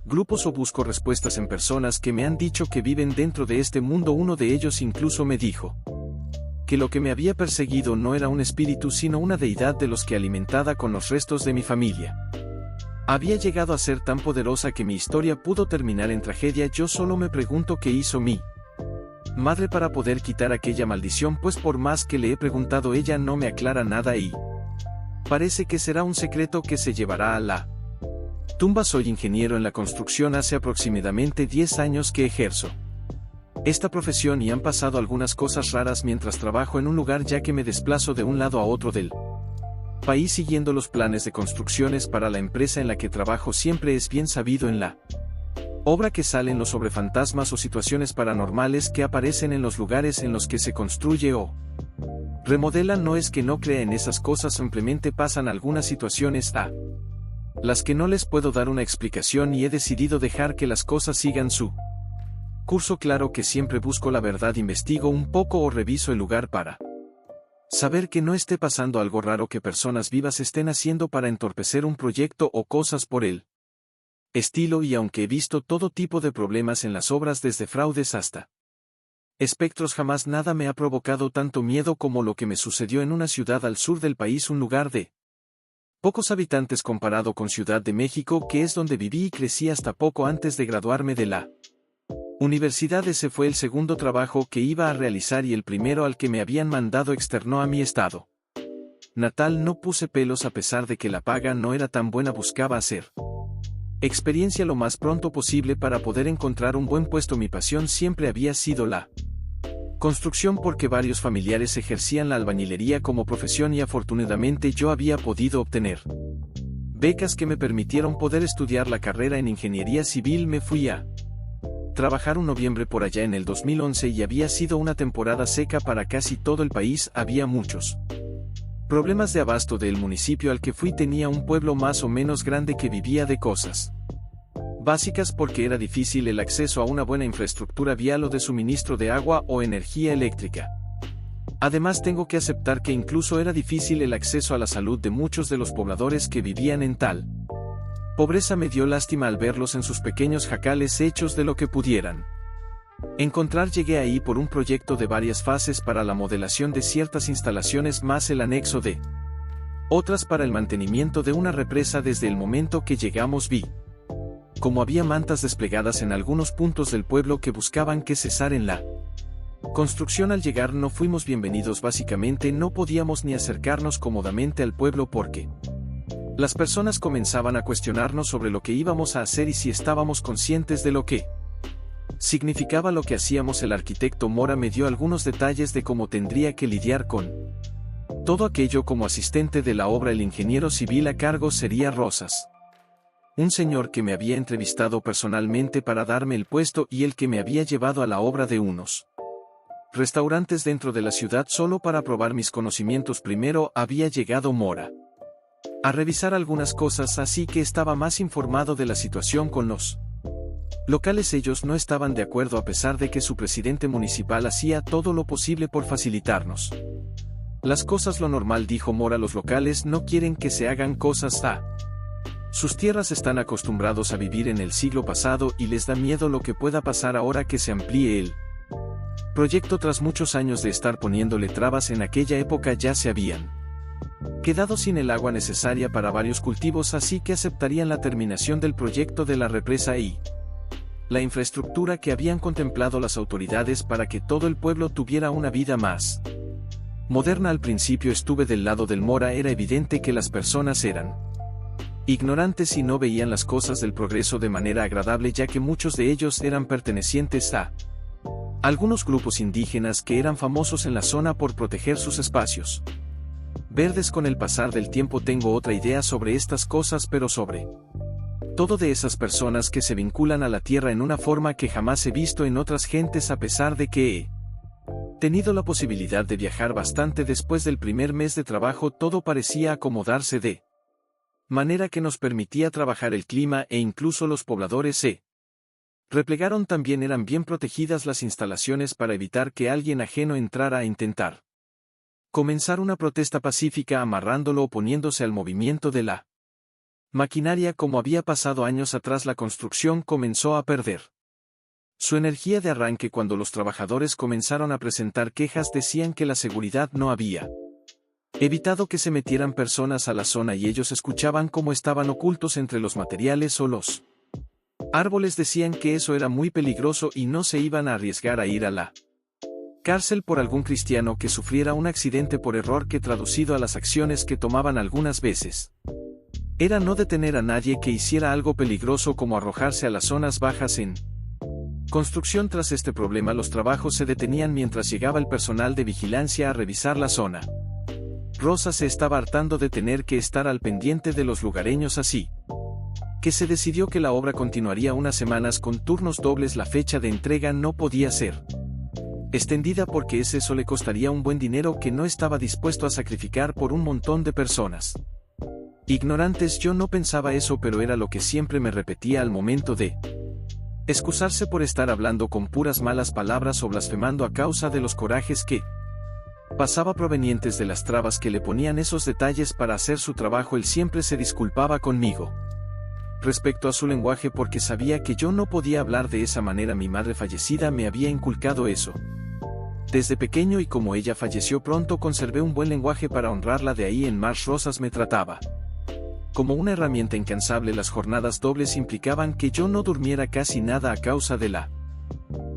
[SPEAKER 1] grupos o busco respuestas en personas que me han dicho que viven dentro de este mundo. Uno de ellos incluso me dijo que lo que me había perseguido no era un espíritu sino una deidad de los que, alimentada con los restos de mi familia, había llegado a ser tan poderosa que mi historia pudo terminar en tragedia. Yo solo me pregunto qué hizo mi madre para poder quitar aquella maldición, pues por más que le he preguntado ella no me aclara nada y parece que será un secreto que se llevará a la tumba. Soy ingeniero en la construcción. Hace aproximadamente 10 años que ejerzo esta profesión y han pasado algunas cosas raras mientras trabajo en un lugar, ya que me desplazo de un lado a otro del país siguiendo los planes de construcciones para la empresa en la que trabajo. Siempre es bien sabido en la obra que salen los sobre fantasmas o situaciones paranormales que aparecen en los lugares en los que se construye o remodela. No es que no crea en esas cosas, simplemente pasan algunas situaciones a las que no les puedo dar una explicación y he decidido dejar que las cosas sigan su curso. Claro que siempre busco la verdad, investigo un poco o reviso el lugar para saber que no esté pasando algo raro, que personas vivas estén haciendo para entorpecer un proyecto o cosas por el estilo. Y aunque he visto todo tipo de problemas en las obras, desde fraudes hasta espectros, jamás nada me ha provocado tanto miedo como lo que me sucedió en una ciudad al sur del país, un lugar de pocos habitantes comparado con Ciudad de México, que es donde viví y crecí hasta poco antes de graduarme de la universidad. Ese fue el segundo trabajo que iba a realizar y el primero al que me habían mandado externo a mi estado natal. No puse pelos a pesar de que la paga no era tan buena. Buscaba hacer experiencia lo más pronto posible para poder encontrar un buen puesto. Mi pasión siempre había sido la construcción, porque varios familiares ejercían la albañilería como profesión y afortunadamente yo había podido obtener becas que me permitieron poder estudiar la carrera en ingeniería civil. Me fui a trabajar un noviembre por allá en el 2011 y había sido una temporada seca para casi todo el país. Había muchos problemas de abasto. Del municipio al que fui tenía un pueblo más o menos grande que vivía de cosas básicas, porque era difícil el acceso a una buena infraestructura vial o de suministro de agua o energía eléctrica. Además, tengo que aceptar que incluso era difícil el acceso a la salud de muchos de los pobladores que vivían en tal pobreza. Me dio lástima al verlos en sus pequeños jacales hechos de lo que pudieran encontrar. Llegué ahí por un proyecto de varias fases para la modelación de ciertas instalaciones más el anexo de otras para el mantenimiento de una represa. Desde el momento que llegamos vi como había mantas desplegadas en algunos puntos del pueblo que buscaban que cesara en la construcción. Al llegar no fuimos bienvenidos. Básicamente no podíamos ni acercarnos cómodamente al pueblo porque las personas comenzaban a cuestionarnos sobre lo que íbamos a hacer y si estábamos conscientes de lo que significaba lo que hacíamos. El arquitecto Mora me dio algunos detalles de cómo tendría que lidiar con todo aquello. Como asistente de la obra, el ingeniero civil a cargo sería Rosas, un señor que me había entrevistado personalmente para darme el puesto y el que me había llevado a la obra de unos restaurantes dentro de la ciudad solo para probar mis conocimientos. Primero había llegado Mora a revisar algunas cosas, así que estaba más informado de la situación con los locales. Ellos no estaban de acuerdo a pesar de que su presidente municipal hacía todo lo posible por facilitarnos las cosas. Lo normal, dijo Mora, los locales no quieren que se hagan cosas Sus tierras están acostumbrados a vivir en el siglo pasado y les da miedo lo que pueda pasar ahora que se amplíe el proyecto. Tras muchos años de estar poniéndole trabas, en aquella época ya se habían quedado sin el agua necesaria para varios cultivos, así que aceptarían la terminación del proyecto de la represa y la infraestructura que habían contemplado las autoridades para que todo el pueblo tuviera una vida más moderna. Al principio estuve del lado del Mora. Era evidente que las personas eran ignorantes y no veían las cosas del progreso de manera agradable, ya que muchos de ellos eran pertenecientes a algunos grupos indígenas que eran famosos en la zona por proteger sus espacios verdes. Con el pasar del tiempo tengo otra idea sobre estas cosas, pero sobre todo de esas personas que se vinculan a la tierra en una forma que jamás he visto en otras gentes. A pesar de que he tenido la posibilidad de viajar bastante después del primer mes de trabajo, todo parecía acomodarse de manera que nos permitía trabajar el clima, e incluso los pobladores se replegaron. También eran bien protegidas las instalaciones para evitar que alguien ajeno entrara a intentar comenzar una protesta pacífica, amarrándolo o poniéndose al movimiento de la maquinaria. Como había pasado años atrás, la construcción comenzó a perder su energía de arranque cuando los trabajadores comenzaron a presentar quejas. Decían que la seguridad no había evitado que se metieran personas a la zona y ellos escuchaban cómo estaban ocultos entre los materiales o los árboles. Decían que eso era muy peligroso y no se iban a arriesgar a ir a la cárcel por algún cristiano que sufriera un accidente por error, que traducido a las acciones que tomaban algunas veces era no detener a nadie que hiciera algo peligroso, como arrojarse a las zonas bajas en construcción. Tras este problema, los trabajos se detenían mientras llegaba el personal de vigilancia a revisar la zona. Rosa se estaba hartando de tener que estar al pendiente de los lugareños, así que se decidió que la obra continuaría unas semanas con turnos dobles. La fecha de entrega no podía ser extendida porque eso le costaría un buen dinero que no estaba dispuesto a sacrificar por un montón de personas ignorantes. Yo no pensaba eso, pero era lo que siempre me repetía al momento de excusarse por estar hablando con puras malas palabras o blasfemando a causa de los corajes que pasaba provenientes de las trabas que le ponían esos detalles para hacer su trabajo. Él siempre se disculpaba conmigo respecto a su lenguaje porque sabía que yo no podía hablar de esa manera. Mi madre fallecida me había inculcado eso desde pequeño, y como ella falleció pronto, conservé un buen lenguaje para honrarla. De ahí en más, Rosas me trataba como una herramienta incansable. Las jornadas dobles implicaban que yo no durmiera casi nada a causa de la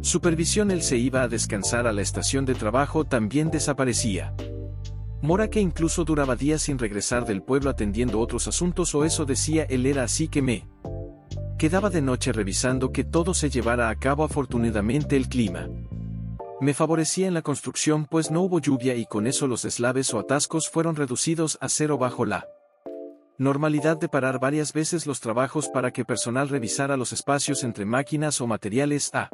[SPEAKER 1] supervisión. Él se iba a descansar a la estación de trabajo. También desaparecía Mora, que incluso duraba días sin regresar del pueblo atendiendo otros asuntos, o eso decía él. Era así que me quedaba de noche revisando que todo se llevara a cabo. Afortunadamente el clima me favorecía en la construcción, pues no hubo lluvia y con eso los deslaves o atascos fueron reducidos a cero. Bajo la normalidad de parar varias veces los trabajos para que personal revisara los espacios entre máquinas o materiales a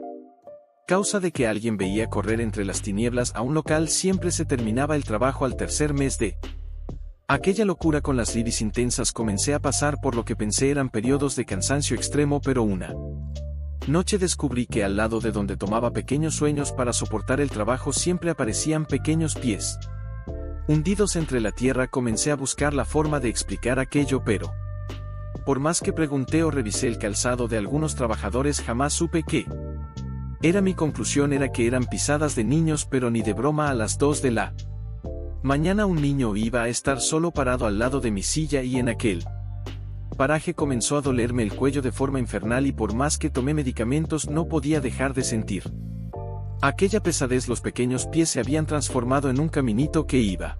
[SPEAKER 1] causa de que alguien veía correr entre las tinieblas a un local. Siempre se terminaba el trabajo al tercer mes de aquella locura. Con las lidis intensas comencé a pasar por lo que pensé eran periodos de cansancio extremo, pero una noche descubrí que al lado de donde tomaba pequeños sueños para soportar el trabajo siempre aparecían pequeños pies hundidos entre la tierra. Comencé a buscar la forma de explicar aquello, pero por más que pregunté o revisé el calzado de algunos trabajadores, jamás supe qué era. Mi conclusión era que eran pisadas de niños, pero ni de broma. A las 2 de la mañana un niño iba a estar solo parado al lado de mi silla, y en aquel paraje comenzó a dolerme el cuello de forma infernal, y por más que tomé medicamentos no podía dejar de sentir aquella pesadez. Los pequeños pies se habían transformado en un caminito que iba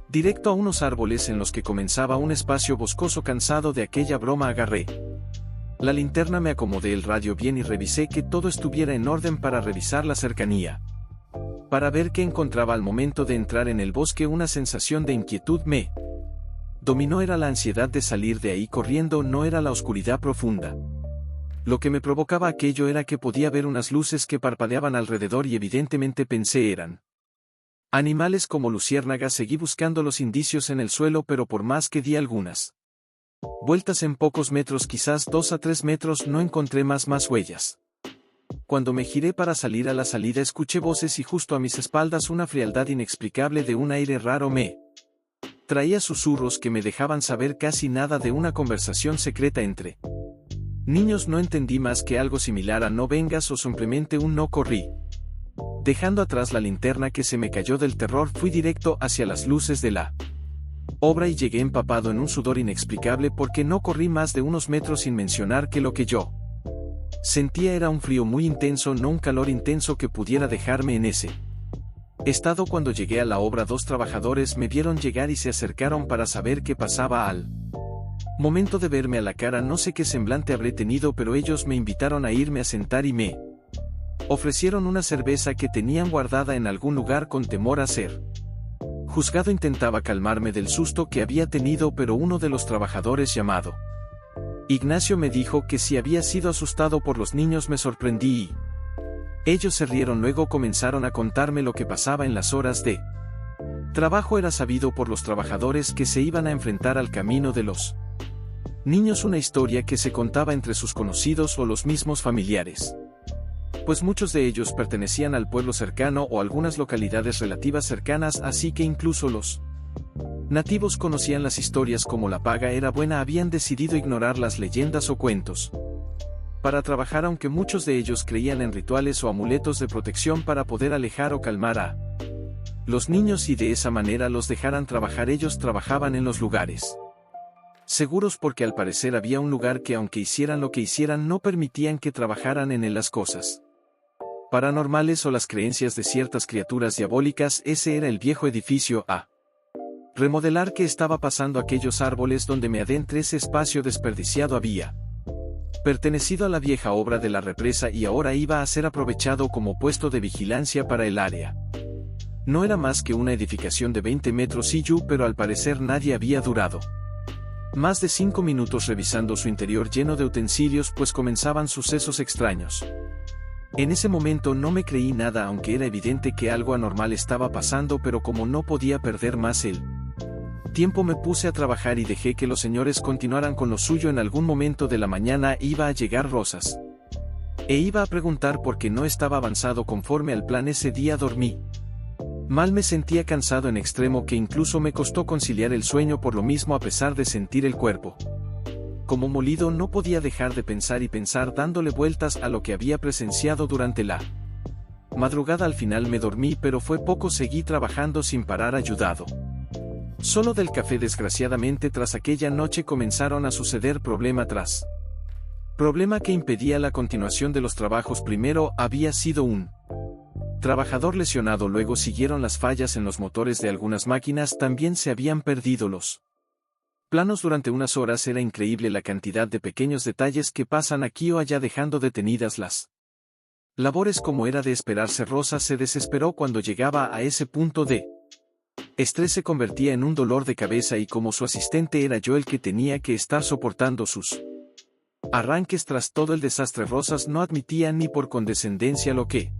[SPEAKER 1] directo a unos árboles en los que comenzaba un espacio boscoso. Cansado de aquella broma, agarré la linterna, me acomodé el radio bien y revisé que todo estuviera en orden para revisar la cercanía, para ver qué encontraba. Al momento de entrar en el bosque, una sensación de inquietud me dominó. Era la ansiedad de salir de ahí corriendo, no era la oscuridad profunda. Lo que me provocaba aquello era que podía ver unas luces que parpadeaban alrededor y evidentemente pensé eran animales como luciérnagas. Seguí buscando los indicios en el suelo, pero por más que di algunas vueltas en pocos metros, quizás 2 a 3 metros, no encontré más huellas. Cuando me giré para salir a la salida escuché voces y justo a mis espaldas una frialdad inexplicable de un aire raro me Traía susurros que me dejaban saber casi nada de una conversación secreta entre niños. No entendí más que algo similar a no vengas o simplemente un no. Corrí. Dejando atrás la linterna que se me cayó del terror, fui directo hacia las luces de la obra y llegué empapado en un sudor inexplicable porque no corrí más de unos metros sin mencionar que lo que yo sentía era un frío muy intenso, no un calor intenso que pudiera dejarme en ese estado. Cuando llegué a la obra, 2 trabajadores me vieron llegar y se acercaron para saber qué pasaba. Al momento de verme a la cara, no sé qué semblante habré tenido, pero ellos me invitaron a irme a sentar y me ofrecieron una cerveza que tenían guardada en algún lugar con temor a ser juzgado. Intentaba calmarme del susto que había tenido, pero uno de los trabajadores, llamado Ignacio, me dijo que si había sido asustado por los niños. Me sorprendí y ellos se rieron. Luego comenzaron a contarme lo que pasaba en las horas de trabajo. Era sabido por los trabajadores que se iban a enfrentar al camino de los niños, una historia que se contaba entre sus conocidos o los mismos familiares, pues muchos de ellos pertenecían al pueblo cercano o algunas localidades relativas cercanas, así que incluso los nativos conocían las historias. Como la paga era buena, habían decidido ignorar las leyendas o cuentos para trabajar, aunque muchos de ellos creían en rituales o amuletos de protección para poder alejar o calmar a los niños y de esa manera los dejaran trabajar. Ellos trabajaban en los lugares seguros porque al parecer había un lugar que, aunque hicieran lo que hicieran, no permitían que trabajaran en él. Las cosas paranormales o las creencias de ciertas criaturas diabólicas. Ese era el viejo edificio a remodelar que estaba pasando. Aquellos árboles donde me adentré, ese espacio desperdiciado, había pertenecido a la vieja obra de la represa y ahora iba a ser aprovechado como puesto de vigilancia para el área. No era más que una edificación de 20 metros y pero al parecer nadie había durado más de 5 minutos revisando su interior lleno de utensilios, pues comenzaban sucesos extraños. En ese momento no me creí nada, aunque era evidente que algo anormal estaba pasando, pero como no podía perder más el tiempo, me puse a trabajar y dejé que los señores continuaran con lo suyo. En algún momento de la mañana iba a llegar Rosas e iba a preguntar por qué no estaba avanzado conforme al plan. Ese día dormí mal, me sentía cansado en extremo que incluso me costó conciliar el sueño por lo mismo. A pesar de sentir el cuerpo como molido, no podía dejar de pensar y pensar, dándole vueltas a lo que había presenciado durante la madrugada. Al final me dormí, pero fue poco, seguí trabajando sin parar, ayudado solo del café. Desgraciadamente, tras aquella noche comenzaron a suceder problema tras problema que impedía la continuación de los trabajos. Primero había sido un trabajador lesionado, luego siguieron las fallas en los motores de algunas máquinas, también se habían perdido los planos durante unas horas. Era increíble la cantidad de pequeños detalles que pasan aquí o allá, dejando detenidas las labores. Como era de esperarse, Rosa se desesperó cuando llegaba a ese punto de estrés, se convertía en un dolor de cabeza y como su asistente era yo el que tenía que estar soportando sus arranques. Tras todo el desastre, Rosas no admitía ni por condescendencia lo que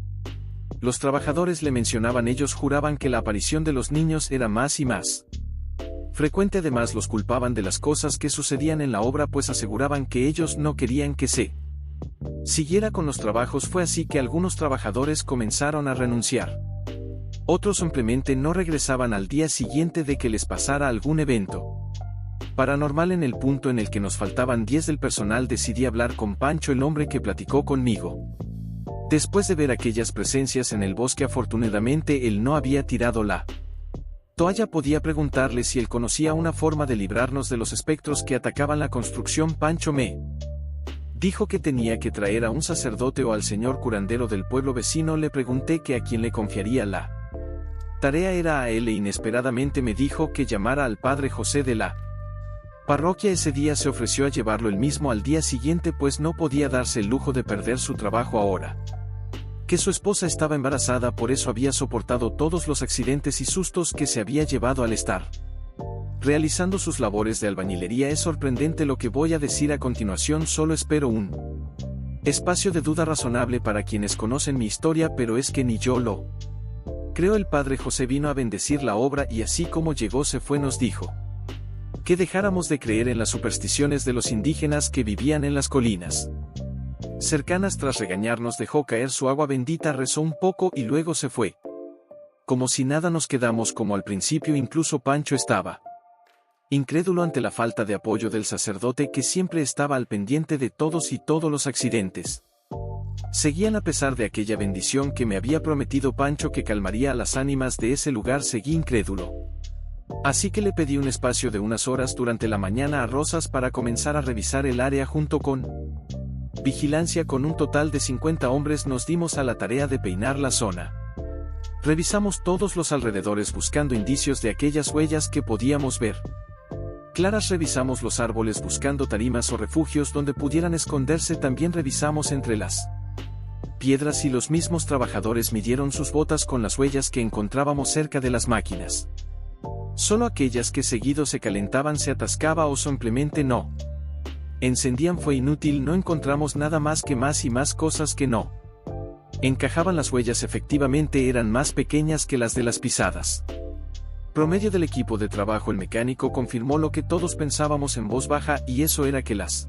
[SPEAKER 1] los trabajadores le mencionaban. Ellos juraban que la aparición de los niños era más y más frecuente. Además, los culpaban de las cosas que sucedían en la obra, pues aseguraban que ellos no querían que se siguiera con los trabajos. Fue así que algunos trabajadores comenzaron a renunciar. Otros simplemente no regresaban al día siguiente de que les pasara algún evento paranormal. En el punto en el que nos faltaban 10 del personal, decidí hablar con Pancho, el hombre que platicó conmigo después de ver aquellas presencias en el bosque. Afortunadamente él no había tirado la toalla. Podía preguntarle si él conocía una forma de librarnos de los espectros que atacaban la construcción. Pancho me dijo que tenía que traer a un sacerdote o al señor curandero del pueblo vecino. Le pregunté que a quién le confiaría la tarea. Era a él e inesperadamente me dijo que llamara al padre José de la parroquia. Ese día se ofreció a llevarlo él mismo al día siguiente, pues no podía darse el lujo de perder su trabajo ahora que su esposa estaba embarazada. Por eso había soportado todos los accidentes y sustos que se había llevado al estar realizando sus labores de albañilería. Es sorprendente lo que voy a decir a continuación, solo espero un espacio de duda razonable para quienes conocen mi historia, pero es que ni yo lo creo. El padre José vino a bendecir la obra y así como llegó se fue. Nos dijo que dejáramos de creer en las supersticiones de los indígenas que vivían en las colinas cercanas. Tras regañarnos dejó caer su agua bendita, rezó un poco y luego se fue. Como si nada, nos quedamos como al principio. Incluso Pancho estaba incrédulo ante la falta de apoyo del sacerdote que siempre estaba al pendiente de todos y todos los accidentes. Seguían a pesar de aquella bendición que me había prometido Pancho que calmaría a las ánimas de ese lugar, seguí incrédulo. Así que le pedí un espacio de unas horas durante la mañana a Rosas para comenzar a revisar el área junto con vigilancia. Con un total de 50 hombres nos dimos a la tarea de peinar la zona. Revisamos todos los alrededores buscando indicios de aquellas huellas que podíamos ver. Claras, revisamos los árboles buscando tarimas o refugios donde pudieran esconderse. También revisamos entre las piedras y los mismos trabajadores midieron sus botas con las huellas que encontrábamos cerca de las máquinas. Solo aquellas que seguido se calentaban, se atascaba o simplemente no encendían fue inútil. No encontramos nada más que más y más cosas que no encajaban. Las huellas efectivamente eran más pequeñas que las de las pisadas. Promedio del equipo de trabajo. El mecánico confirmó lo que todos pensábamos en voz baja, y eso era que las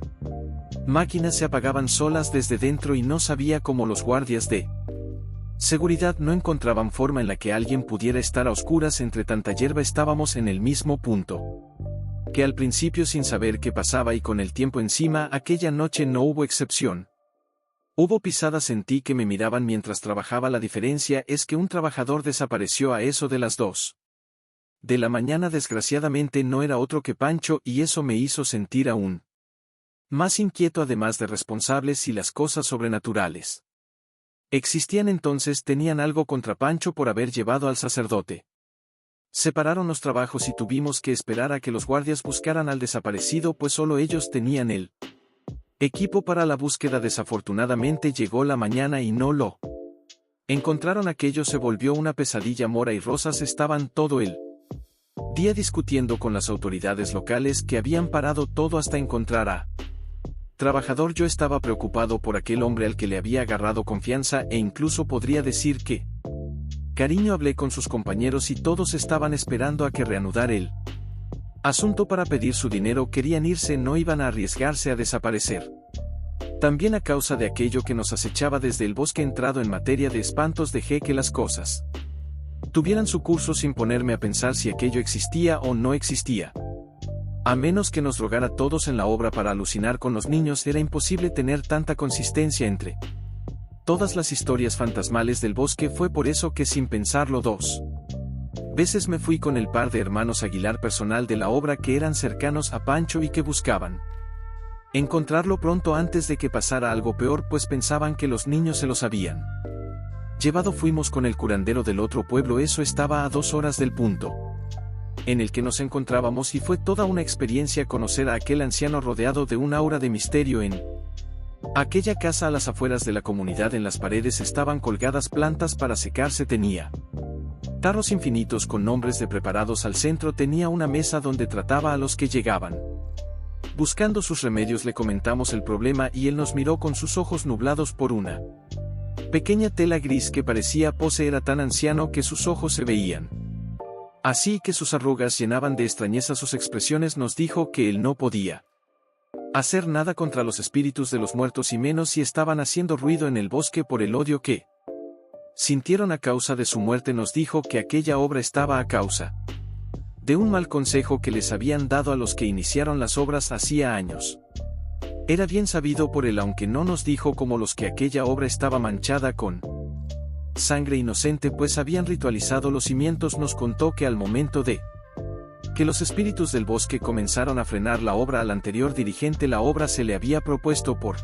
[SPEAKER 1] máquinas se apagaban solas desde dentro y no sabía cómo los guardias de seguridad no encontraban forma en la que alguien pudiera estar a oscuras entre tanta hierba. Estábamos en el mismo punto que al principio, sin saber qué pasaba y con el tiempo encima. Aquella noche no hubo excepción. Hubo pisadas, sentí que me miraban mientras trabajaba. La diferencia es que un trabajador desapareció a eso de las 2 de la mañana. Desgraciadamente no era otro que Pancho, y eso me hizo sentir aún más inquieto, además de responsables y las cosas sobrenaturales existían entonces. Tenían algo contra Pancho por haber llevado al sacerdote. Separaron los trabajos y tuvimos que esperar a que los guardias buscaran al desaparecido, pues solo ellos tenían el equipo para la búsqueda. Desafortunadamente llegó la mañana y no lo encontraron. Aquello se volvió una pesadilla. Mora y Rosas estaban todo el día discutiendo con las autoridades locales que habían parado todo hasta encontrar a trabajador. Yo estaba preocupado por aquel hombre al que le había agarrado confianza e incluso podría decir que cariño. Hablé con sus compañeros y todos estaban esperando a que reanudara el asunto para pedir su dinero. Querían irse, no iban a arriesgarse a desaparecer. También a causa de aquello que nos acechaba desde el bosque. Entrado en materia de espantos, dejé que las cosas tuvieran su curso sin ponerme a pensar si aquello existía o no existía. A menos que nos drogara todos en la obra para alucinar con los niños, era imposible tener tanta consistencia entre todas las historias fantasmales del bosque. Fue por eso que, sin pensarlo 2 veces, me fui con el par de hermanos Aguilar, personal de la obra que eran cercanos a Pancho y que buscaban encontrarlo pronto antes de que pasara algo peor, pues pensaban que los niños se los habían llevado. Fuimos con el curandero del otro pueblo. Eso estaba a 2 horas del punto en el que nos encontrábamos, y fue toda una experiencia conocer a aquel anciano rodeado de un aura de misterio. En aquella casa a las afueras de la comunidad, en las paredes estaban colgadas plantas para secarse. Tenía tarros infinitos con nombres de preparados. Al centro tenía una mesa donde trataba a los que llegaban buscando sus remedios. Le comentamos el problema y él nos miró con sus ojos nublados por una pequeña tela gris que parecía pose. Era tan anciano que sus ojos se veían así que sus arrugas llenaban de extrañeza sus expresiones. Nos dijo que él no podía hacer nada contra los espíritus de los muertos, y menos si estaban haciendo ruido en el bosque por el odio que sintieron a causa de su muerte. Nos dijo que aquella obra estaba a causa de un mal consejo que les habían dado a los que iniciaron las obras hacía años. Era bien sabido por él, aunque no nos dijo cómo, los que aquella obra estaba manchada con sangre inocente, pues habían ritualizado los cimientos. Nos contó que al momento de que los espíritus del bosque comenzaron a frenar la obra al anterior dirigente, la obra se le había propuesto por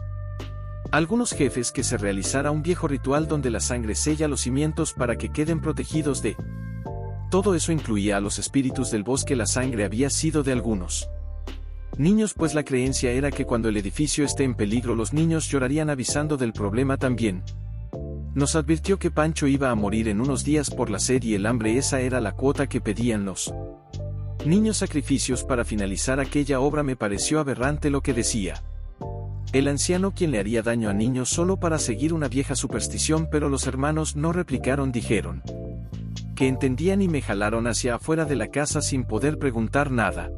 [SPEAKER 1] algunos jefes que se realizara un viejo ritual donde la sangre sella los cimientos para que queden protegidos de todo eso. Incluía a los espíritus del bosque. La sangre había sido de algunos niños, pues la creencia era que cuando el edificio esté en peligro los niños llorarían avisando del problema. También nos advirtió que Pancho iba a morir en unos días por la sed y el hambre. Esa era la cuota que pedían los niños. Sacrificios para finalizar aquella obra. Me pareció aberrante lo que decía el anciano, quien le haría daño a niños solo para seguir una vieja superstición, pero los hermanos no replicaron. Dijeron que entendían y me jalaron hacia afuera de la casa sin poder preguntar nada.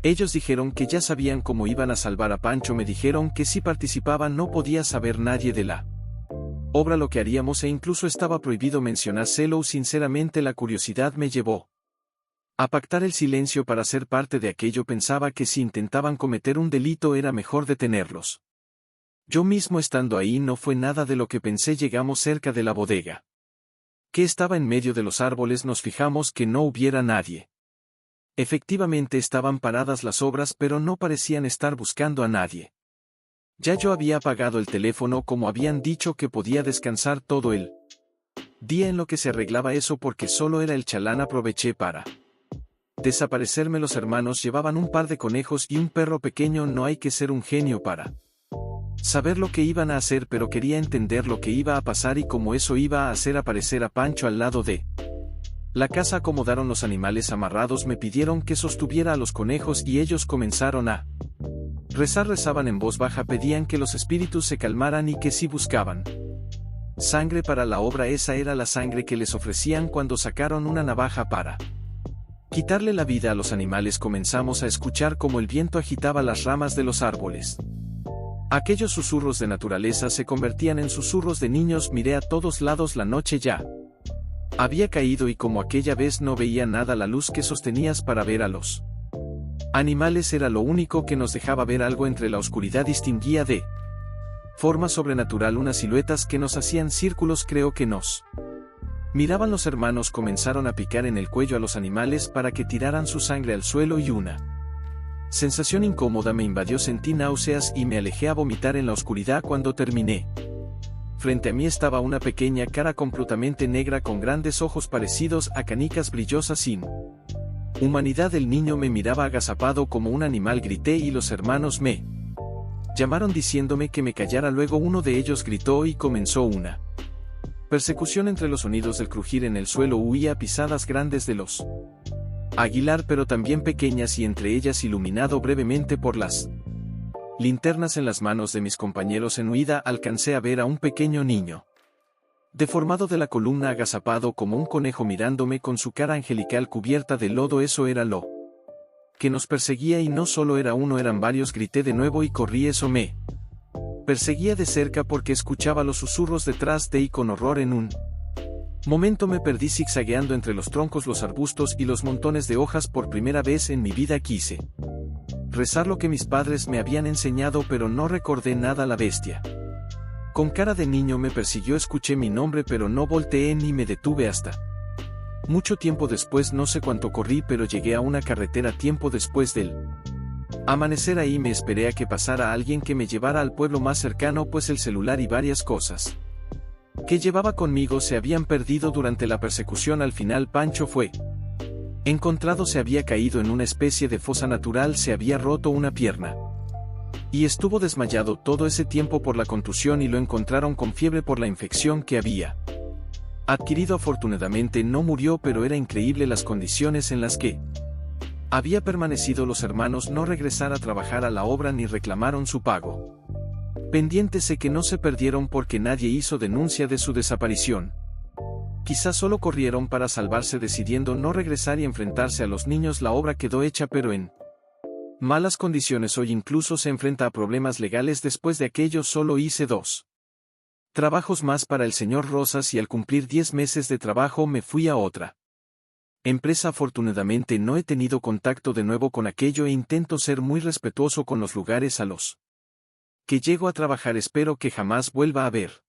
[SPEAKER 1] Ellos dijeron que ya sabían cómo iban a salvar a Pancho. Me dijeron que si participaban no podía saber nadie de la obra lo que haríamos, e incluso estaba prohibido mencionárselo. Sinceramente la curiosidad me llevó A pactar el silencio para ser parte de aquello. Pensaba que si intentaban cometer un delito era mejor detenerlos. Yo mismo estando ahí no fue nada de lo que pensé. Llegamos cerca de la bodega, que estaba en medio de los árboles. Nos fijamos que no hubiera nadie. Efectivamente estaban paradas las obras, pero no parecían estar buscando a nadie. Ya yo había apagado el teléfono como habían dicho que podía descansar todo el día en lo que se arreglaba eso porque solo era el chalán. Aproveché para desaparecerme. Los hermanos llevaban un par de conejos y un perro pequeño. No hay que ser un genio para saber lo que iban a hacer, pero quería entender lo que iba a pasar y cómo eso iba a hacer aparecer a Pancho al lado de la casa. Acomodaron los animales amarrados. Me pidieron que sostuviera a los conejos y ellos comenzaron a rezar. Rezaban en voz baja. Pedían que los espíritus se calmaran y que si buscaban sangre para la obra, esa era la sangre que les ofrecían. Cuando sacaron una navaja para quitarle la vida a los animales, comenzamos a escuchar cómo el viento agitaba las ramas de los árboles. Aquellos susurros de naturaleza se convertían en susurros de niños. Miré a todos lados. La noche ya había caído y como aquella vez no veía nada. La luz que sostenías para ver a los animales era lo único que nos dejaba ver algo entre la oscuridad. Distinguía de forma sobrenatural unas siluetas que nos hacían círculos. Creo que nos miraban. Los hermanos comenzaron a picar en el cuello a los animales para que tiraran su sangre al suelo y una sensación incómoda me invadió. Sentí náuseas y me alejé a vomitar en la oscuridad. Cuando terminé, frente a mí estaba una pequeña cara completamente negra con grandes ojos parecidos a canicas brillosas sin humanidad. El niño me miraba agazapado como un animal. Grité y los hermanos me llamaron diciéndome que me callara. Luego uno de ellos gritó y comenzó una persecución. Entre los sonidos del crujir en el suelo huía pisadas grandes de los Aguilar, pero también pequeñas, y entre ellas, iluminado brevemente por las linternas en las manos de mis compañeros en huida, alcancé a ver a un pequeño niño deformado de la columna, agazapado como un conejo, mirándome con su cara angelical cubierta de lodo. Eso era lo que nos perseguía, y no solo era uno, eran varios. Grité de nuevo y corrí. Eso me perseguía de cerca porque escuchaba los susurros detrás de, y con horror en un momento me perdí zigzagueando entre los troncos, los arbustos y los montones de hojas. Por primera vez en mi vida quise rezar lo que mis padres me habían enseñado, pero no recordé nada. La bestia con cara de niño me persiguió. Escuché mi nombre, pero no volteé ni me detuve hasta mucho tiempo después. No sé cuánto corrí, pero llegué a una carretera tiempo después del amanecer. Ahí me esperé a que pasara alguien que me llevara al pueblo más cercano, pues el celular y varias cosas que llevaba conmigo se habían perdido durante la persecución. Al final Pancho fue encontrado. Se había caído en una especie de fosa natural. Se había roto una pierna y estuvo desmayado todo ese tiempo por la contusión, y lo encontraron con fiebre por la infección que había adquirido. Afortunadamente no murió, pero era increíble las condiciones en las que había permanecido. Los hermanos no regresaron a trabajar a la obra ni reclamaron su pago pendiente. Sé que no se perdieron porque nadie hizo denuncia de su desaparición. Quizás solo corrieron para salvarse, decidiendo no regresar y enfrentarse a los niños. La obra quedó hecha, pero en malas condiciones. Hoy incluso se enfrenta a problemas legales. Después de aquello solo hice 2 trabajos más para el señor Rosas, y al cumplir 10 meses de trabajo me fui a otra empresa. Afortunadamente no he tenido contacto de nuevo con aquello e intento ser muy respetuoso con los lugares a los que llego a trabajar. Espero que jamás vuelva a ver